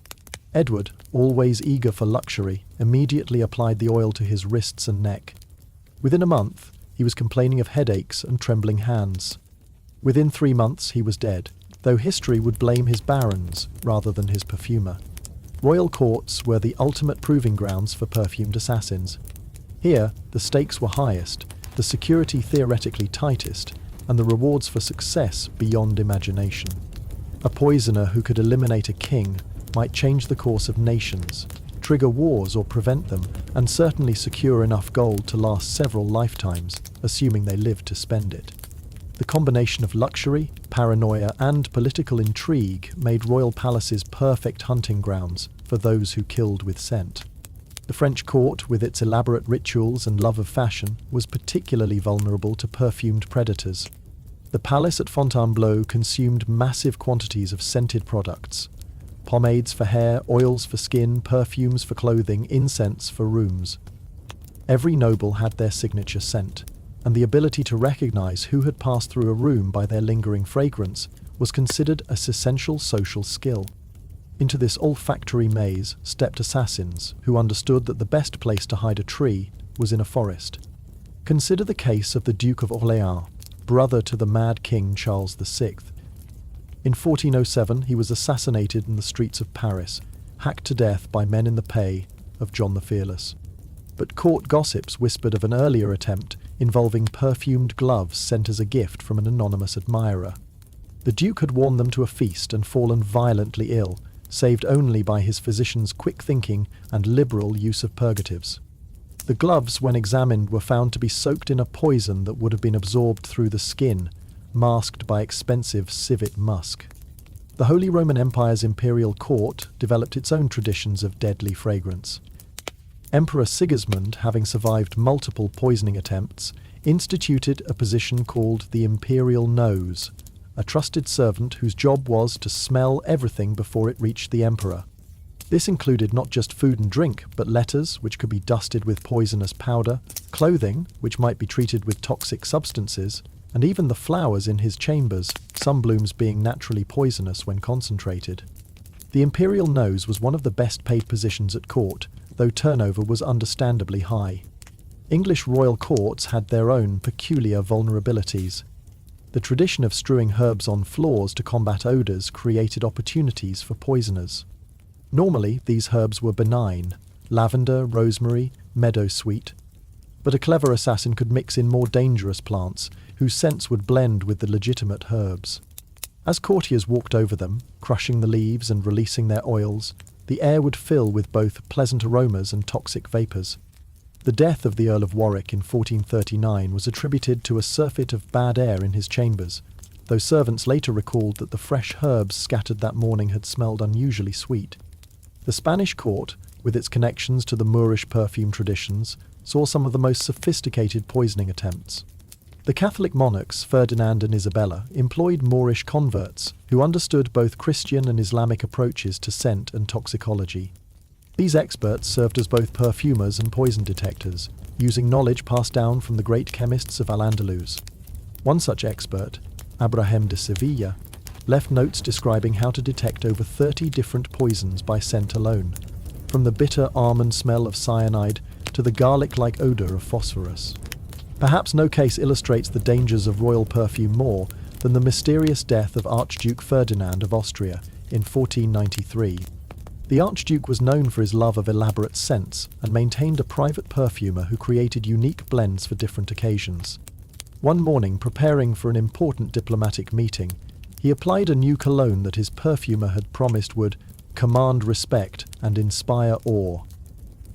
Edward, always eager for luxury, immediately applied the oil to his wrists and neck. Within a month, he was complaining of headaches and trembling hands. Within 3 months, he was dead, though history would blame his barons rather than his perfumer. Royal courts were the ultimate proving grounds for perfumed assassins. Here, the stakes were highest, the security theoretically tightest, and the rewards for success beyond imagination. A poisoner who could eliminate a king might change the course of nations, trigger wars or prevent them, and certainly secure enough gold to last several lifetimes, assuming they lived to spend it. The combination of luxury, paranoia, and political intrigue made royal palaces perfect hunting grounds for those who killed with scent. The French court, with its elaborate rituals and love of fashion, was particularly vulnerable to perfumed predators. The palace at Fontainebleau consumed massive quantities of scented products: pomades for hair, oils for skin, perfumes for clothing, incense for rooms. Every noble had their signature scent, and the ability to recognize who had passed through a room by their lingering fragrance was considered an essential social skill. Into this olfactory maze stepped assassins who understood that the best place to hide a tree was in a forest. Consider the case of the Duke of Orléans, brother to the mad King Charles VI. In 1407 he was assassinated in the streets of Paris, hacked to death by men in the pay of John the Fearless. But court gossips whispered of an earlier attempt involving perfumed gloves sent as a gift from an anonymous admirer. The Duke had worn them to a feast and fallen violently ill, saved only by his physician's quick thinking and liberal use of purgatives. The gloves, when examined, were found to be soaked in a poison that would have been absorbed through the skin, masked by expensive civet musk. The Holy Roman Empire's imperial court developed its own traditions of deadly fragrance. Emperor Sigismund, having survived multiple poisoning attempts, instituted a position called the Imperial Nose, a trusted servant whose job was to smell everything before it reached the emperor. This included not just food and drink, but letters, which could be dusted with poisonous powder, clothing, which might be treated with toxic substances, and even the flowers in his chambers, some blooms being naturally poisonous when concentrated. The Imperial Nose was one of the best paid positions at court, though turnover was understandably high. English royal courts had their own peculiar vulnerabilities. The tradition of strewing herbs on floors to combat odours created opportunities for poisoners. Normally, these herbs were benign: lavender, rosemary, meadowsweet. But a clever assassin could mix in more dangerous plants, whose scents would blend with the legitimate herbs. As courtiers walked over them, crushing the leaves and releasing their oils, the air would fill with both pleasant aromas and toxic vapours. The death of the Earl of Warwick in 1439 was attributed to a surfeit of bad air in his chambers, though servants later recalled that the fresh herbs scattered that morning had smelled unusually sweet. The Spanish court, with its connections to the Moorish perfume traditions, saw some of the most sophisticated poisoning attempts. The Catholic monarchs Ferdinand and Isabella employed Moorish converts who understood both Christian and Islamic approaches to scent and toxicology. These experts served as both perfumers and poison detectors, using knowledge passed down from the great chemists of Al-Andalus. One such expert, Abraham de Sevilla, left notes describing how to detect over 30 different poisons by scent alone, from the bitter almond smell of cyanide to the garlic-like odour of phosphorus. Perhaps no case illustrates the dangers of royal perfume more than the mysterious death of Archduke Ferdinand of Austria in 1493. The Archduke was known for his love of elaborate scents and maintained a private perfumer who created unique blends for different occasions. One morning, preparing for an important diplomatic meeting, he applied a new cologne that his perfumer had promised would command respect and inspire awe.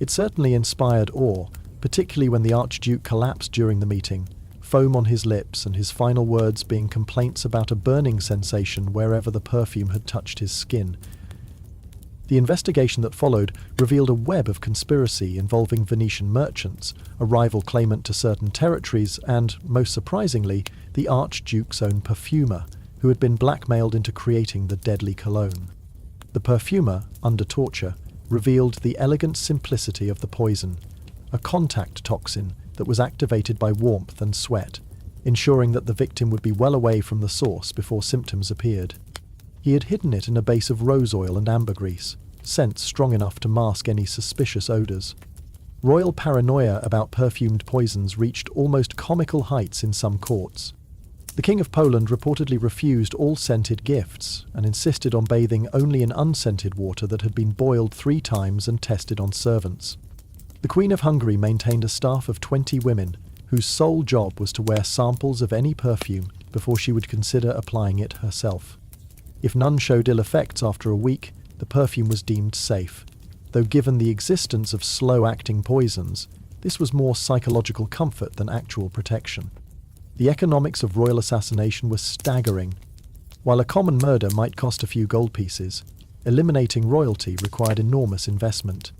It certainly inspired awe, particularly when the Archduke collapsed during the meeting, foam on his lips and his final words being complaints about a burning sensation wherever the perfume had touched his skin. The investigation that followed revealed a web of conspiracy involving Venetian merchants, a rival claimant to certain territories, and, most surprisingly, the Archduke's own perfumer, who had been blackmailed into creating the deadly cologne. The perfumer, under torture, revealed the elegant simplicity of the poison, a contact toxin that was activated by warmth and sweat, ensuring that the victim would be well away from the source before symptoms appeared. He had hidden it in a base of rose oil and ambergris, scents strong enough to mask any suspicious odours. Royal paranoia about perfumed poisons reached almost comical heights in some courts. The King of Poland reportedly refused all scented gifts and insisted on bathing only in unscented water that had been boiled 3 times and tested on servants. The Queen of Hungary maintained a staff of 20 women, whose sole job was to wear samples of any perfume before she would consider applying it herself. If none showed ill effects after a week, the perfume was deemed safe, though given the existence of slow-acting poisons, this was more psychological comfort than actual protection. The economics of royal assassination were staggering. While a common murder might cost a few gold pieces, eliminating royalty required enormous investment.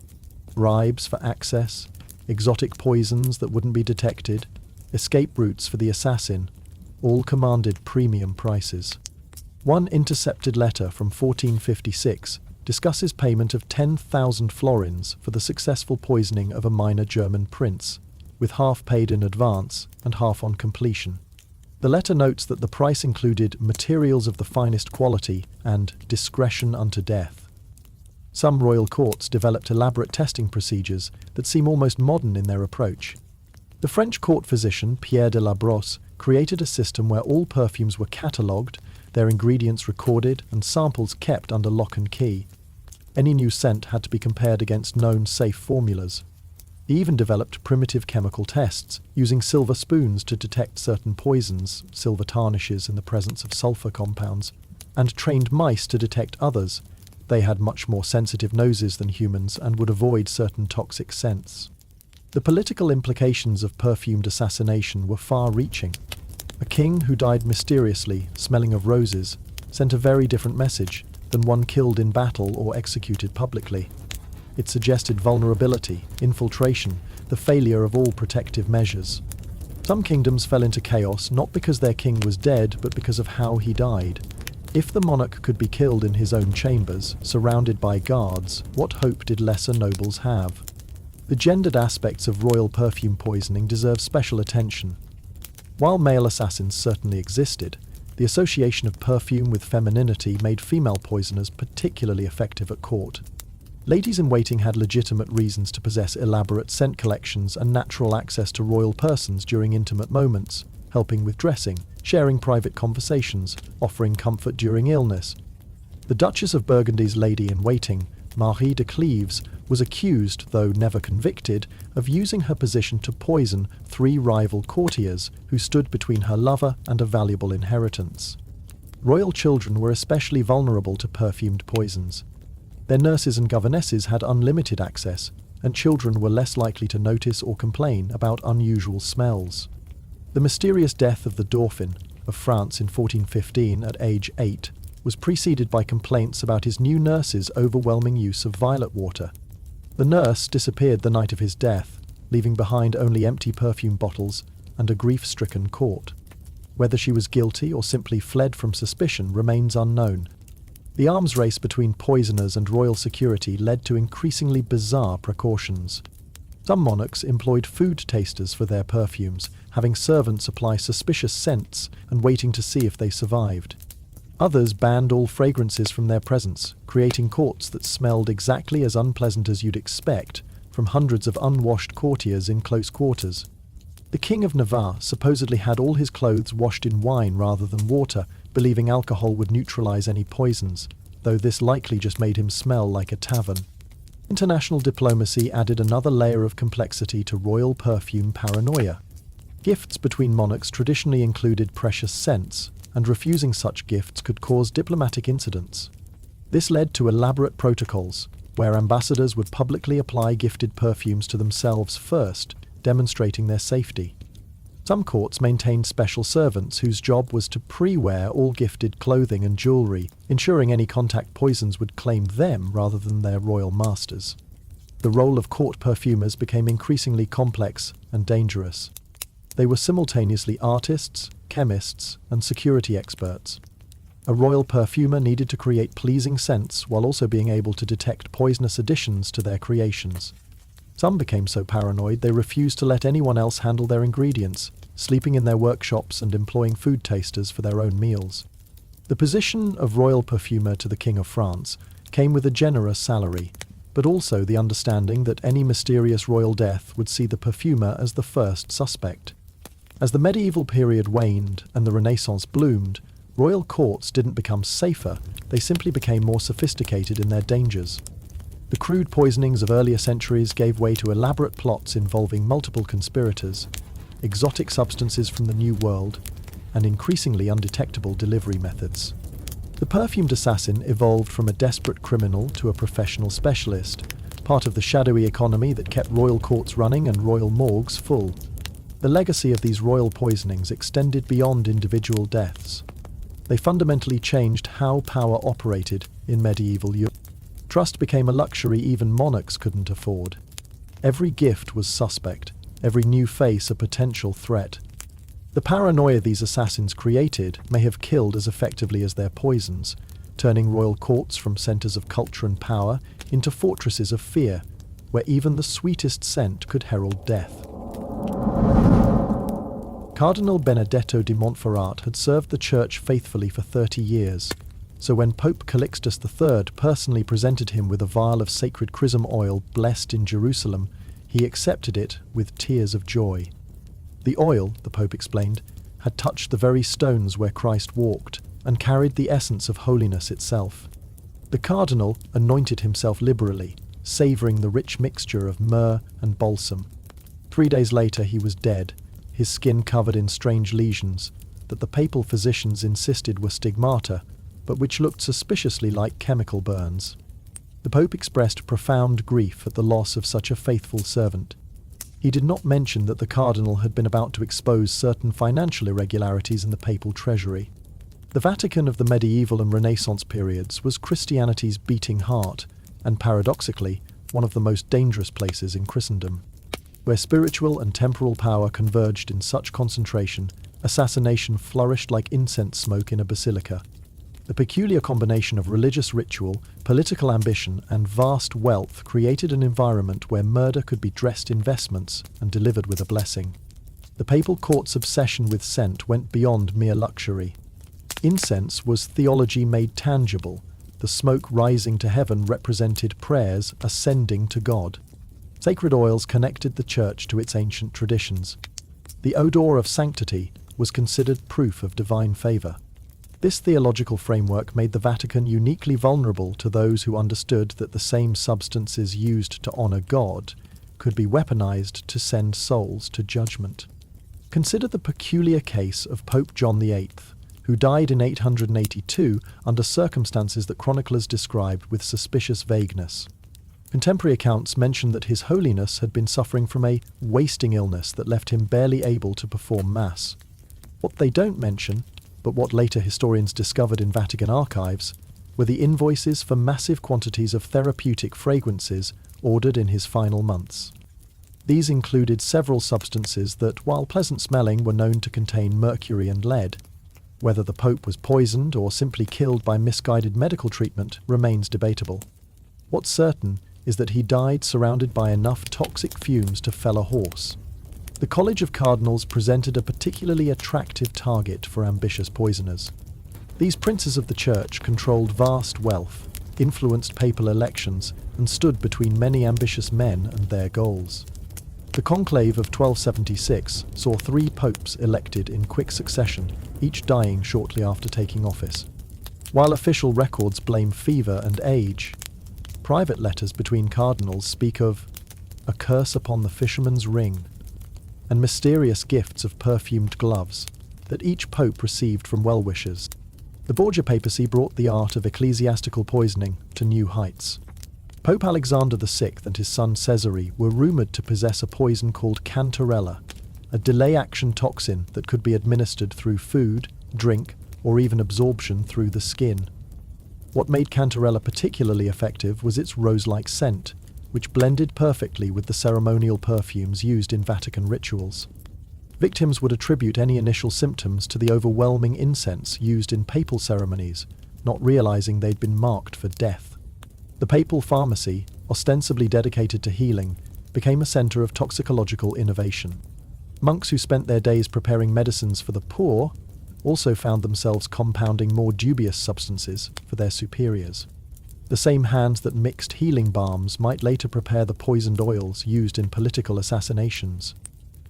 Bribes for access, exotic poisons that wouldn't be detected, escape routes for the assassin, all commanded premium prices. One intercepted letter from 1456 discusses payment of 10,000 florins for the successful poisoning of a minor German prince, with half paid in advance and half on completion. The letter notes that the price included materials of the finest quality and discretion unto death. Some royal courts developed elaborate testing procedures that seem almost modern in their approach. The French court physician Pierre de la Brosse created a system where all perfumes were catalogued, their ingredients recorded, and samples kept under lock and key. Any new scent had to be compared against known safe formulas. He even developed primitive chemical tests, using silver spoons to detect certain poisons, silver tarnishes in the presence of sulfur compounds, and trained mice to detect others. They had much more sensitive noses than humans and would avoid certain toxic scents. The political implications of perfumed assassination were far-reaching. A king who died mysteriously, smelling of roses, sent a very different message than one killed in battle or executed publicly. It suggested vulnerability, infiltration, the failure of all protective measures. Some kingdoms fell into chaos not because their king was dead, but because of how he died. If the monarch could be killed in his own chambers, surrounded by guards, what hope did lesser nobles have? The gendered aspects of royal perfume poisoning deserve special attention. While male assassins certainly existed, the association of perfume with femininity made female poisoners particularly effective at court. Ladies-in-waiting had legitimate reasons to possess elaborate scent collections and natural access to royal persons during intimate moments, helping with dressing, sharing private conversations, offering comfort during illness. The Duchess of Burgundy's lady-in-waiting, Marie de Cleves, was accused, though never convicted, of using her position to poison 3 rival courtiers who stood between her lover and a valuable inheritance. Royal children were especially vulnerable to perfumed poisons. Their nurses and governesses had unlimited access, and children were less likely to notice or complain about unusual smells. The mysterious death of the Dauphin of France in 1415 at age 8 was preceded by complaints about his new nurse's overwhelming use of violet water. The nurse disappeared the night of his death, leaving behind only empty perfume bottles and a grief-stricken court. Whether she was guilty or simply fled from suspicion remains unknown. The arms race between poisoners and royal security led to increasingly bizarre precautions. Some monarchs employed food tasters for their perfumes, having servants apply suspicious scents and waiting to see if they survived. Others banned all fragrances from their presence, creating courts that smelled exactly as unpleasant as you'd expect from hundreds of unwashed courtiers in close quarters. The King of Navarre supposedly had all his clothes washed in wine rather than water, believing alcohol would neutralize any poisons, though this likely just made him smell like a tavern. International diplomacy added another layer of complexity to royal perfume paranoia. Gifts between monarchs traditionally included precious scents, and refusing such gifts could cause diplomatic incidents. This led to elaborate protocols, where ambassadors would publicly apply gifted perfumes to themselves first, demonstrating their safety. Some courts maintained special servants whose job was to pre-wear all gifted clothing and jewelry, ensuring any contact poisons would claim them rather than their royal masters. The role of court perfumers became increasingly complex and dangerous. They were simultaneously artists, chemists, and security experts. A royal perfumer needed to create pleasing scents while also being able to detect poisonous additions to their creations. Some became so paranoid they refused to let anyone else handle their ingredients, sleeping in their workshops and employing food tasters for their own meals. The position of royal perfumer to the King of France came with a generous salary, but also the understanding that any mysterious royal death would see the perfumer as the first suspect. As the medieval period waned and the Renaissance bloomed, royal courts didn't become safer, they simply became more sophisticated in their dangers. The crude poisonings of earlier centuries gave way to elaborate plots involving multiple conspirators, exotic substances from the New World, and increasingly undetectable delivery methods. The perfumed assassin evolved from a desperate criminal to a professional specialist, part of the shadowy economy that kept royal courts running and royal morgues full. The legacy of these royal poisonings extended beyond individual deaths. They fundamentally changed how power operated in medieval Europe. Trust became a luxury even monarchs couldn't afford. Every gift was suspect, every new face a potential threat. The paranoia these assassins created may have killed as effectively as their poisons, turning royal courts from centers of culture and power into fortresses of fear, where even the sweetest scent could herald death. Cardinal Benedetto di Montferrat had served the church faithfully for 30 years. So when Pope Calixtus III personally presented him with a vial of sacred chrism oil blessed in Jerusalem, he accepted it with tears of joy. The oil, the Pope explained, had touched the very stones where Christ walked and carried the essence of holiness itself. The cardinal anointed himself liberally, savouring the rich mixture of myrrh and balsam. 3 days later he was dead, his skin covered in strange lesions that the papal physicians insisted were stigmata, but which looked suspiciously like chemical burns. The Pope expressed profound grief at the loss of such a faithful servant. He did not mention that the cardinal had been about to expose certain financial irregularities in the papal treasury. The Vatican of the medieval and Renaissance periods was Christianity's beating heart, and paradoxically, one of the most dangerous places in Christendom. Where spiritual and temporal power converged in such concentration, assassination flourished like incense smoke in a basilica. The peculiar combination of religious ritual, political ambition, and vast wealth created an environment where murder could be dressed in vestments and delivered with a blessing. The papal court's obsession with scent went beyond mere luxury. Incense was theology made tangible. The smoke rising to heaven represented prayers ascending to God. Sacred oils connected the church to its ancient traditions. The odour of sanctity was considered proof of divine favour. This theological framework made the Vatican uniquely vulnerable to those who understood that the same substances used to honour God could be weaponized to send souls to judgment. Consider the peculiar case of Pope John VIII, who died in 882 under circumstances that chroniclers described with suspicious vagueness. Contemporary accounts mention that His Holiness had been suffering from a wasting illness that left him barely able to perform Mass. What they don't mention, but what later historians discovered in Vatican archives, were the invoices for massive quantities of therapeutic fragrances ordered in his final months. These included several substances that, while pleasant-smelling, were known to contain mercury and lead. Whether the Pope was poisoned or simply killed by misguided medical treatment remains debatable. What's certain is that he died surrounded by enough toxic fumes to fell a horse. The College of Cardinals presented a particularly attractive target for ambitious poisoners. These princes of the Church controlled vast wealth, influenced papal elections, and stood between many ambitious men and their goals. The conclave of 1276 saw 3 popes elected in quick succession, each dying shortly after taking office. While official records blame fever and age, private letters between cardinals speak of a curse upon the fisherman's ring and mysterious gifts of perfumed gloves that each pope received from well-wishers. The Borgia papacy brought the art of ecclesiastical poisoning to new heights. Pope Alexander VI and his son Cesare were rumoured to possess a poison called cantarella, a delay-action toxin that could be administered through food, drink, or even absorption through the skin. What made cantarella particularly effective was its rose-like scent, which blended perfectly with the ceremonial perfumes used in Vatican rituals. Victims would attribute any initial symptoms to the overwhelming incense used in papal ceremonies, not realizing they'd been marked for death. The papal pharmacy, ostensibly dedicated to healing, became a center of toxicological innovation. Monks who spent their days preparing medicines for the poor also found themselves compounding more dubious substances for their superiors. The same hands that mixed healing balms might later prepare the poisoned oils used in political assassinations.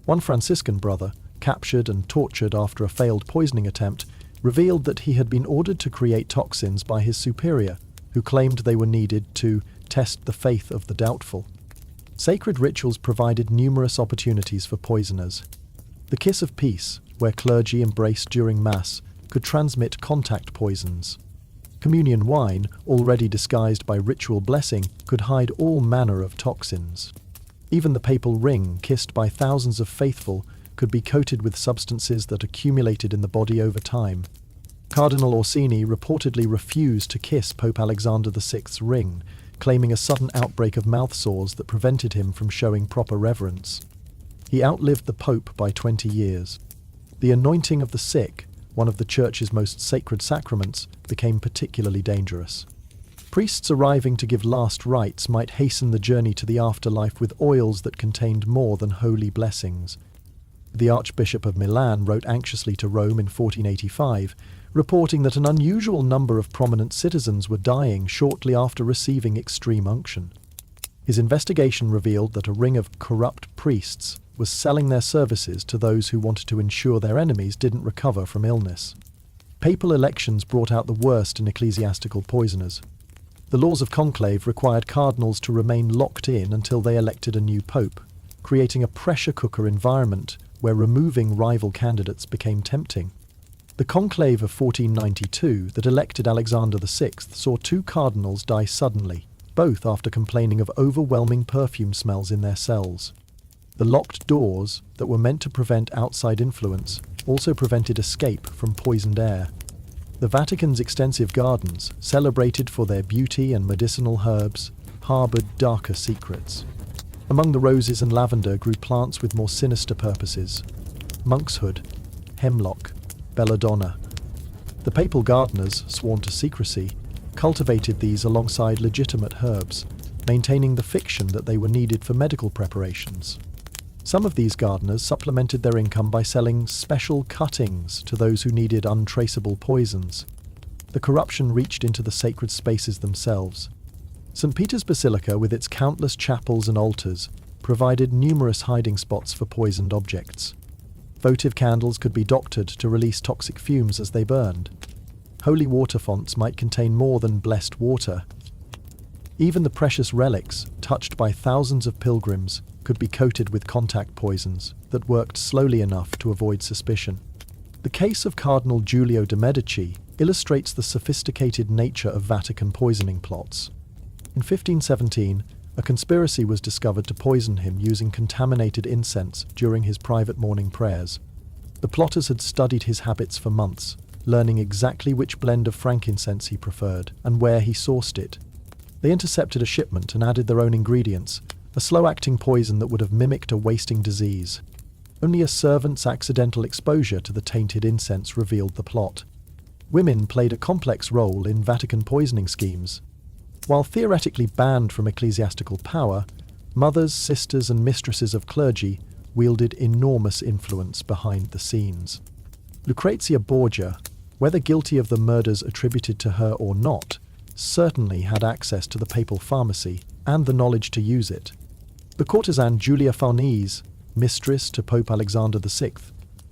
One Franciscan brother, captured and tortured after a failed poisoning attempt, revealed that he had been ordered to create toxins by his superior, who claimed they were needed to test the faith of the doubtful. Sacred rituals provided numerous opportunities for poisoners. The kiss of peace, where clergy embraced during Mass, could transmit contact poisons. Communion wine, already disguised by ritual blessing, could hide all manner of toxins. Even the papal ring, kissed by thousands of faithful, could be coated with substances that accumulated in the body over time. Cardinal Orsini reportedly refused to kiss Pope Alexander VI's ring, claiming a sudden outbreak of mouth sores that prevented him from showing proper reverence. He outlived the Pope by 20 years. The anointing of the sick, one of the Church's most sacred sacraments, became particularly dangerous. Priests arriving to give last rites might hasten the journey to the afterlife with oils that contained more than holy blessings. The Archbishop of Milan wrote anxiously to Rome in 1485, reporting that an unusual number of prominent citizens were dying shortly after receiving extreme unction. His investigation revealed that a ring of corrupt priests was selling their services to those who wanted to ensure their enemies didn't recover from illness. Papal elections brought out the worst in ecclesiastical poisoners. The laws of conclave required cardinals to remain locked in until they elected a new pope, creating a pressure cooker environment where removing rival candidates became tempting. The conclave of 1492 that elected Alexander VI saw 2 cardinals die suddenly, both after complaining of overwhelming perfume smells in their cells. The locked doors that were meant to prevent outside influence also prevented escape from poisoned air. The Vatican's extensive gardens, celebrated for their beauty and medicinal herbs, harbored darker secrets. Among the roses and lavender grew plants with more sinister purposes: monkshood, hemlock, belladonna. The papal gardeners, sworn to secrecy, cultivated these alongside legitimate herbs, maintaining the fiction that they were needed for medical preparations. Some of these gardeners supplemented their income by selling special cuttings to those who needed untraceable poisons. The corruption reached into the sacred spaces themselves. St. Peter's Basilica, with its countless chapels and altars, provided numerous hiding spots for poisoned objects. Votive candles could be doctored to release toxic fumes as they burned. Holy water fonts might contain more than blessed water. Even the precious relics, touched by thousands of pilgrims, could be coated with contact poisons that worked slowly enough to avoid suspicion. The case of Cardinal Giulio de' Medici illustrates the sophisticated nature of Vatican poisoning plots. In 1517, a conspiracy was discovered to poison him using contaminated incense during his private morning prayers. The plotters had studied his habits for months, learning exactly which blend of frankincense he preferred and where he sourced it. They intercepted a shipment and added their own ingredients, a slow-acting poison that would have mimicked a wasting disease. Only a servant's accidental exposure to the tainted incense revealed the plot. Women played a complex role in Vatican poisoning schemes. While theoretically banned from ecclesiastical power, mothers, sisters, and mistresses of clergy wielded enormous influence behind the scenes. Lucrezia Borgia, whether guilty of the murders attributed to her or not, certainly had access to the papal pharmacy and the knowledge to use it. The courtesan Julia Farnese, mistress to Pope Alexander VI,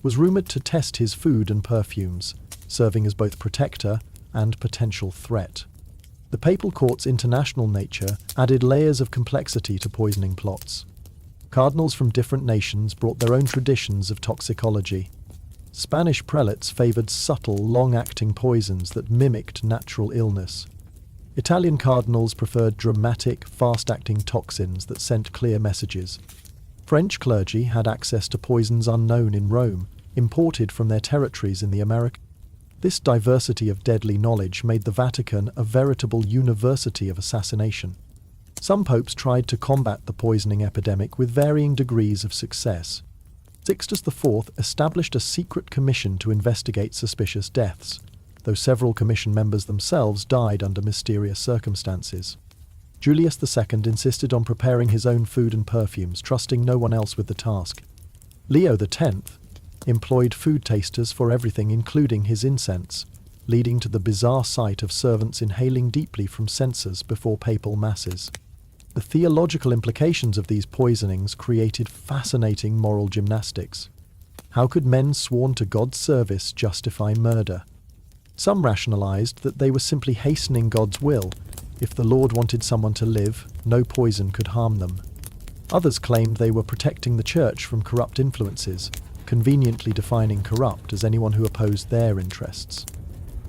was rumoured to test his food and perfumes, serving as both protector and potential threat. The papal court's international nature added layers of complexity to poisoning plots. Cardinals from different nations brought their own traditions of toxicology. Spanish prelates favoured subtle, long-acting poisons that mimicked natural illness. Italian cardinals preferred dramatic, fast-acting toxins that sent clear messages. French clergy had access to poisons unknown in Rome, imported from their territories in the Americas. This diversity of deadly knowledge made the Vatican a veritable university of assassination. Some popes tried to combat the poisoning epidemic with varying degrees of success. Sixtus IV established a secret commission to investigate suspicious deaths, though several commission members themselves died under mysterious circumstances. Julius II insisted on preparing his own food and perfumes, trusting no one else with the task. Leo X employed food tasters for everything, including his incense, leading to the bizarre sight of servants inhaling deeply from censers before papal masses. The theological implications of these poisonings created fascinating moral gymnastics. How could men sworn to God's service justify murder? Some rationalized that they were simply hastening God's will. If the Lord wanted someone to live, no poison could harm them. Others claimed they were protecting the church from corrupt influences, conveniently defining corrupt as anyone who opposed their interests.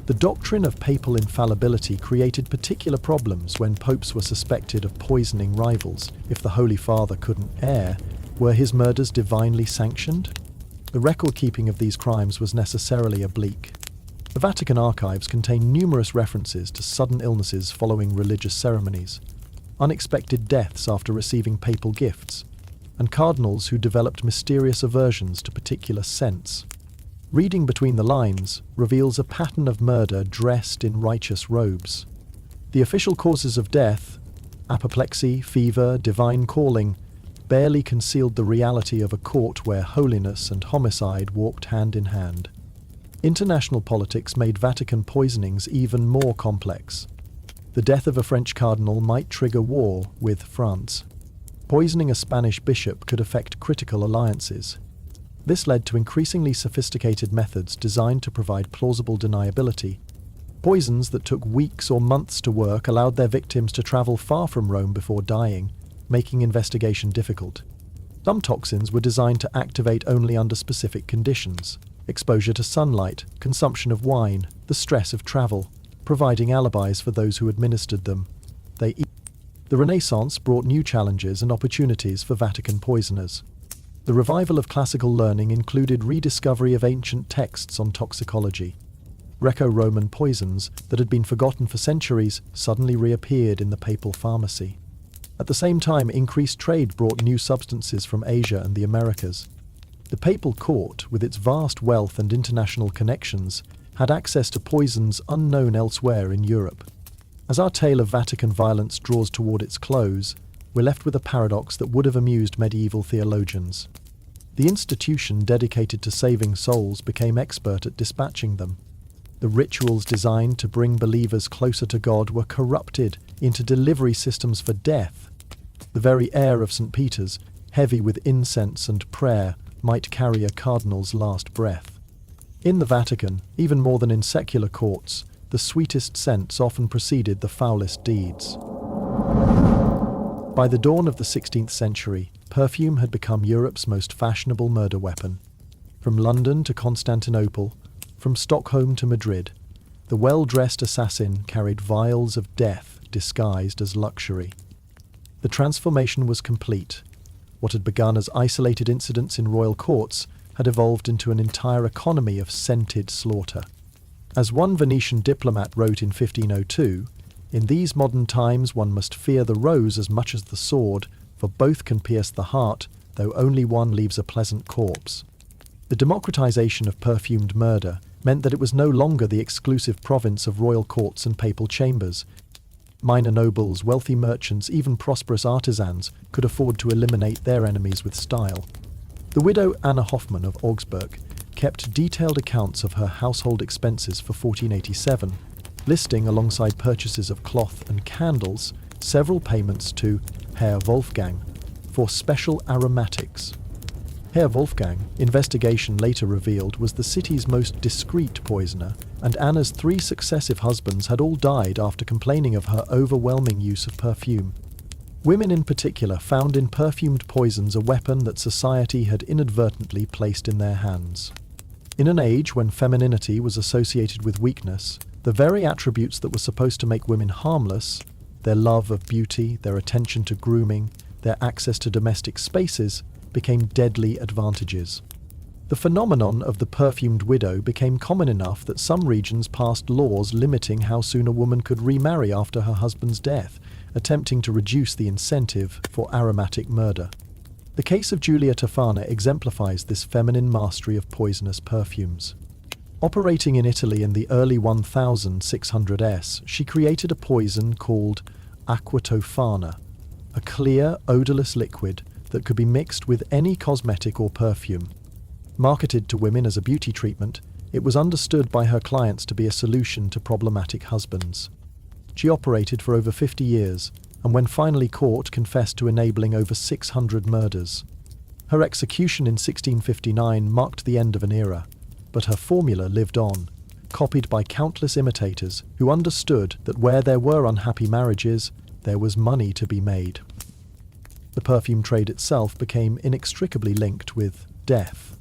The doctrine of papal infallibility created particular problems when popes were suspected of poisoning rivals. If the Holy Father couldn't err, were his murders divinely sanctioned? The record-keeping of these crimes was necessarily oblique. The Vatican archives contain numerous references to sudden illnesses following religious ceremonies, unexpected deaths after receiving papal gifts, and cardinals who developed mysterious aversions to particular scents. Reading between the lines reveals a pattern of murder dressed in righteous robes. The official causes of death, apoplexy, fever, divine calling, barely concealed the reality of a court where holiness and homicide walked hand in hand. International politics made Vatican poisonings even more complex. The death of a French cardinal might trigger war with France. Poisoning a Spanish bishop could affect critical alliances. This led to increasingly sophisticated methods designed to provide plausible deniability. Poisons that took weeks or months to work allowed their victims to travel far from Rome before dying, making investigation difficult. Some toxins were designed to activate only under specific conditions: exposure to sunlight, consumption of wine, the stress of travel, providing alibis for those who administered them. The Renaissance brought new challenges and opportunities for Vatican poisoners. The revival of classical learning included rediscovery of ancient texts on toxicology. Greco-Roman poisons that had been forgotten for centuries suddenly reappeared in the papal pharmacy. At the same time, increased trade brought new substances from Asia and the Americas. The papal court, with its vast wealth and international connections, had access to poisons unknown elsewhere in Europe. As our tale of Vatican violence draws toward its close, we're left with a paradox that would have amused medieval theologians. The institution dedicated to saving souls became expert at dispatching them. The rituals designed to bring believers closer to God were corrupted into delivery systems for death. The very air of St. Peter's, heavy with incense and prayer, might carry a cardinal's last breath. In the Vatican, even more than in secular courts, the sweetest scents often preceded the foulest deeds. By the dawn of the 16th century, perfume had become Europe's most fashionable murder weapon. From London to Constantinople, from Stockholm to Madrid, the well-dressed assassin carried vials of death disguised as luxury. The transformation was complete. What had begun as isolated incidents in royal courts had evolved into an entire economy of scented slaughter. As one Venetian diplomat wrote in 1502, In these modern times one must fear the rose as much as the sword, for both can pierce the heart, though only one leaves a pleasant corpse. The democratization of perfumed murder meant that it was no longer the exclusive province of royal courts and papal chambers. Minor nobles, wealthy merchants, even prosperous artisans could afford to eliminate their enemies with style. The widow Anna Hoffmann of Augsburg kept detailed accounts of her household expenses for 1487, listing alongside purchases of cloth and candles several payments to Herr Wolfgang for special aromatics. Herr Wolfgang, investigation later revealed, was the city's most discreet poisoner, and Anna's 3 successive husbands had all died after complaining of her overwhelming use of perfume. Women in particular found in perfumed poisons a weapon that society had inadvertently placed in their hands. In an age when femininity was associated with weakness, the very attributes that were supposed to make women harmless, their love of beauty, their attention to grooming, their access to domestic spaces, became deadly advantages. The phenomenon of the perfumed widow became common enough that some regions passed laws limiting how soon a woman could remarry after her husband's death, attempting to reduce the incentive for aromatic murder. The case of Giulia Tofana exemplifies this feminine mastery of poisonous perfumes. Operating in Italy in the early 1600s, she created a poison called aqua tofana, a clear, odorless liquid that could be mixed with any cosmetic or perfume. Marketed to women as a beauty treatment, it was understood by her clients to be a solution to problematic husbands. She operated for over 50 years, and when finally caught, confessed to enabling over 600 murders. Her execution in 1659 marked the end of an era, but her formula lived on, copied by countless imitators who understood that where there were unhappy marriages, there was money to be made. The perfume trade itself became inextricably linked with death.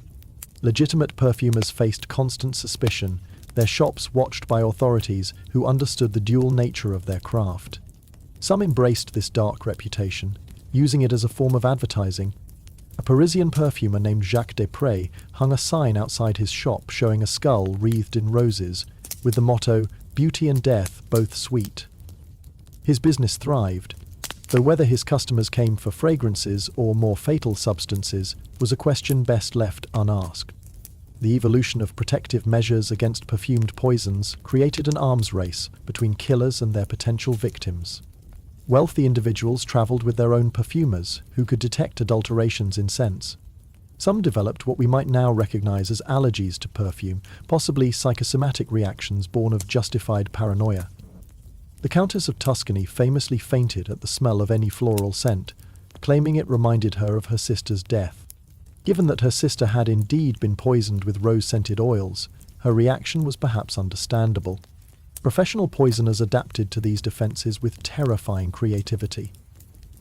Legitimate perfumers faced constant suspicion, their shops watched by authorities who understood the dual nature of their craft. Some embraced this dark reputation, using it as a form of advertising. A Parisian perfumer named Jacques Desprez hung a sign outside his shop showing a skull wreathed in roses, with the motto, "Beauty and death, both sweet." His business thrived, though whether his customers came for fragrances or more fatal substances was a question best left unasked. The evolution of protective measures against perfumed poisons created an arms race between killers and their potential victims. Wealthy individuals travelled with their own perfumers who could detect adulterations in scents. Some developed what we might now recognise as allergies to perfume, possibly psychosomatic reactions born of justified paranoia. The Countess of Tuscany famously fainted at the smell of any floral scent, claiming it reminded her of her sister's death. Given that her sister had indeed been poisoned with rose-scented oils, her reaction was perhaps understandable. Professional poisoners adapted to these defences with terrifying creativity.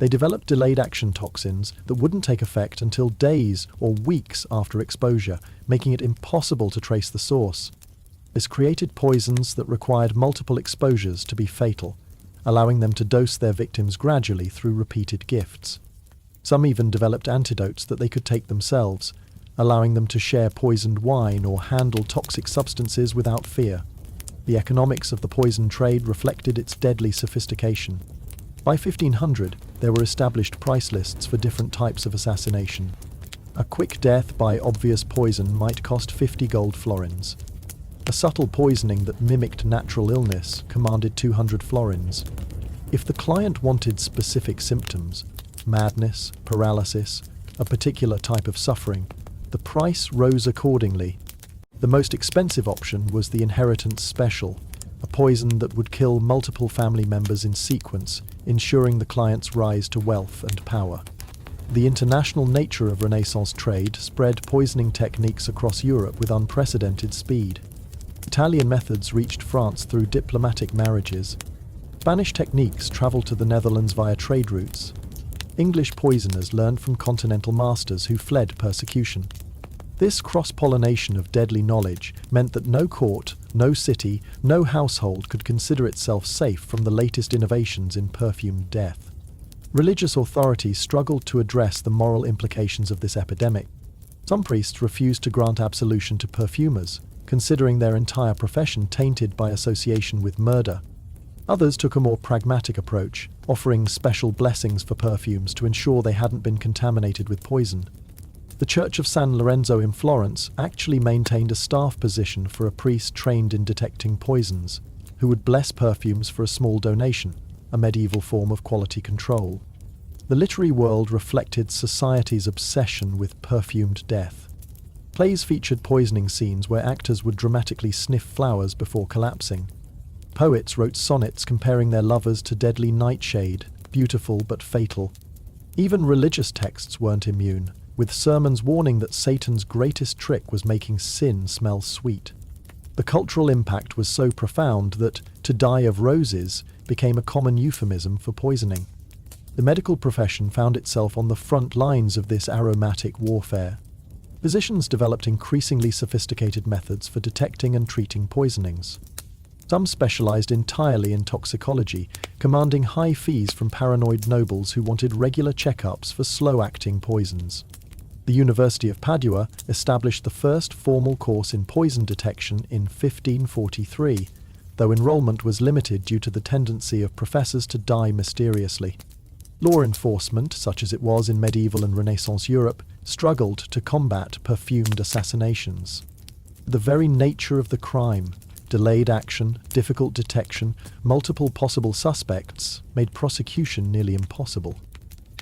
They developed delayed-action toxins that wouldn't take effect until days or weeks after exposure, making it impossible to trace the source. This created poisons that required multiple exposures to be fatal, allowing them to dose their victims gradually through repeated gifts. Some even developed antidotes that they could take themselves, allowing them to share poisoned wine or handle toxic substances without fear. The economics of the poison trade reflected its deadly sophistication. By 1500, there were established price lists for different types of assassination. A quick death by obvious poison might cost 50 gold florins. A subtle poisoning that mimicked natural illness commanded 200 florins. If the client wanted specific symptoms, madness, paralysis, a particular type of suffering, the price rose accordingly. The most expensive option was the inheritance special, a poison that would kill multiple family members in sequence, ensuring the client's rise to wealth and power. The international nature of Renaissance trade spread poisoning techniques across Europe with unprecedented speed. Italian methods reached France through diplomatic marriages. Spanish techniques travelled to the Netherlands via trade routes. English poisoners learned from continental masters who fled persecution. This cross-pollination of deadly knowledge meant that no court, no city, no household could consider itself safe from the latest innovations in perfumed death. Religious authorities struggled to address the moral implications of this epidemic. Some priests refused to grant absolution to perfumers, considering their entire profession tainted by association with murder. Others took a more pragmatic approach, offering special blessings for perfumes to ensure they hadn't been contaminated with poison. The Church of San Lorenzo in Florence actually maintained a staff position for a priest trained in detecting poisons, who would bless perfumes for a small donation, a medieval form of quality control. The literary world reflected society's obsession with perfumed death. Plays featured poisoning scenes where actors would dramatically sniff flowers before collapsing. Poets wrote sonnets comparing their lovers to deadly nightshade, beautiful but fatal. Even religious texts weren't immune, with sermons warning that Satan's greatest trick was making sin smell sweet. The cultural impact was so profound that to die of roses became a common euphemism for poisoning. The medical profession found itself on the front lines of this aromatic warfare. Physicians developed increasingly sophisticated methods for detecting and treating poisonings. Some specialized entirely in toxicology, commanding high fees from paranoid nobles who wanted regular checkups for slow-acting poisons. The University of Padua established the first formal course in poison detection in 1543, though enrollment was limited due to the tendency of professors to die mysteriously. Law enforcement, such as it was in medieval and Renaissance Europe, struggled to combat perfumed assassinations. The very nature of the crime, delayed action, difficult detection, multiple possible suspects, made prosecution nearly impossible.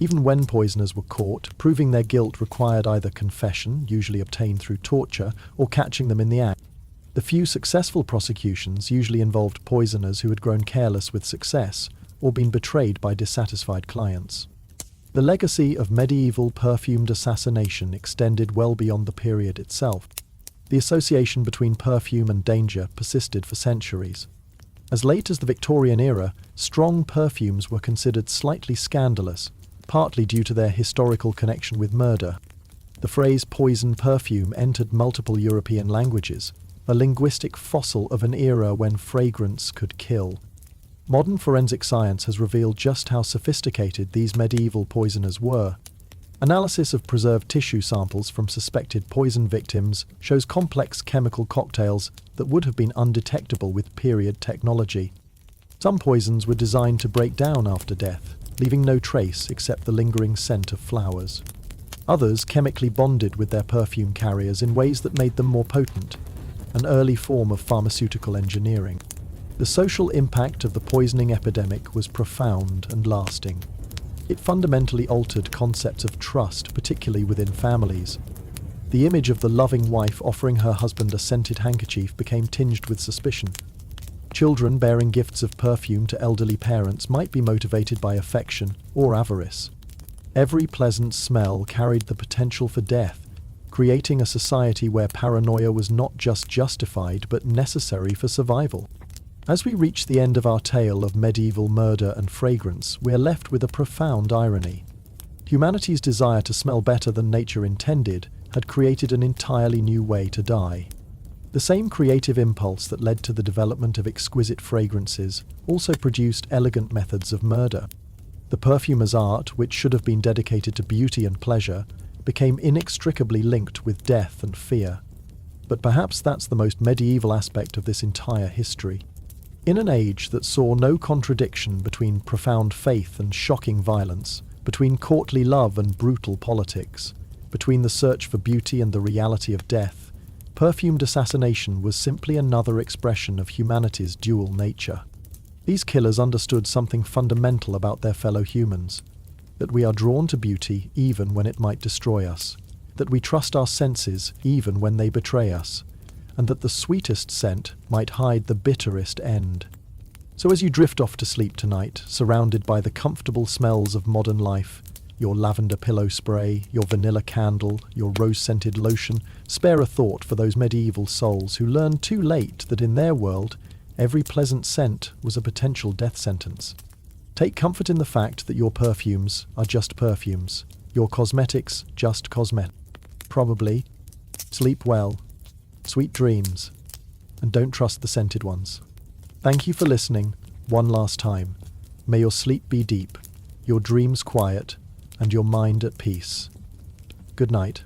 Even when poisoners were caught, proving their guilt required either confession, usually obtained through torture, or catching them in the act. The few successful prosecutions usually involved poisoners who had grown careless with success, or been betrayed by dissatisfied clients. The legacy of medieval perfumed assassination extended well beyond the period itself. The association between perfume and danger persisted for centuries. As late as the Victorian era, strong perfumes were considered slightly scandalous, partly due to their historical connection with murder. The phrase poison perfume entered multiple European languages, a linguistic fossil of an era when fragrance could kill. Modern forensic science has revealed just how sophisticated these medieval poisoners were. Analysis of preserved tissue samples from suspected poison victims shows complex chemical cocktails that would have been undetectable with period technology. Some poisons were designed to break down after death, leaving no trace except the lingering scent of flowers. Others chemically bonded with their perfume carriers in ways that made them more potent, an early form of pharmaceutical engineering. The social impact of the poisoning epidemic was profound and lasting. It fundamentally altered concepts of trust, particularly within families. The image of the loving wife offering her husband a scented handkerchief became tinged with suspicion. Children bearing gifts of perfume to elderly parents might be motivated by affection or avarice. Every pleasant smell carried the potential for death, creating a society where paranoia was not just justified but necessary for survival. As we reach the end of our tale of medieval murder and fragrance, we are left with a profound irony. Humanity's desire to smell better than nature intended had created an entirely new way to die. The same creative impulse that led to the development of exquisite fragrances also produced elegant methods of murder. The perfumer's art, which should have been dedicated to beauty and pleasure, became inextricably linked with death and fear. But perhaps that's the most medieval aspect of this entire history. In an age that saw no contradiction between profound faith and shocking violence, between courtly love and brutal politics, between the search for beauty and the reality of death, perfumed assassination was simply another expression of humanity's dual nature. These killers understood something fundamental about their fellow humans, that we are drawn to beauty even when it might destroy us, that we trust our senses even when they betray us, and that the sweetest scent might hide the bitterest end. So as you drift off to sleep tonight, surrounded by the comfortable smells of modern life, your lavender pillow spray, your vanilla candle, your rose-scented lotion, spare a thought for those medieval souls who learned too late that in their world, every pleasant scent was a potential death sentence. Take comfort in the fact that your perfumes are just perfumes, your cosmetics just cosmetics. Probably. Sleep well, sweet dreams, and don't trust the scented ones. Thank you for listening, one last time. May your sleep be deep, your dreams quiet, and your mind at peace. Good night.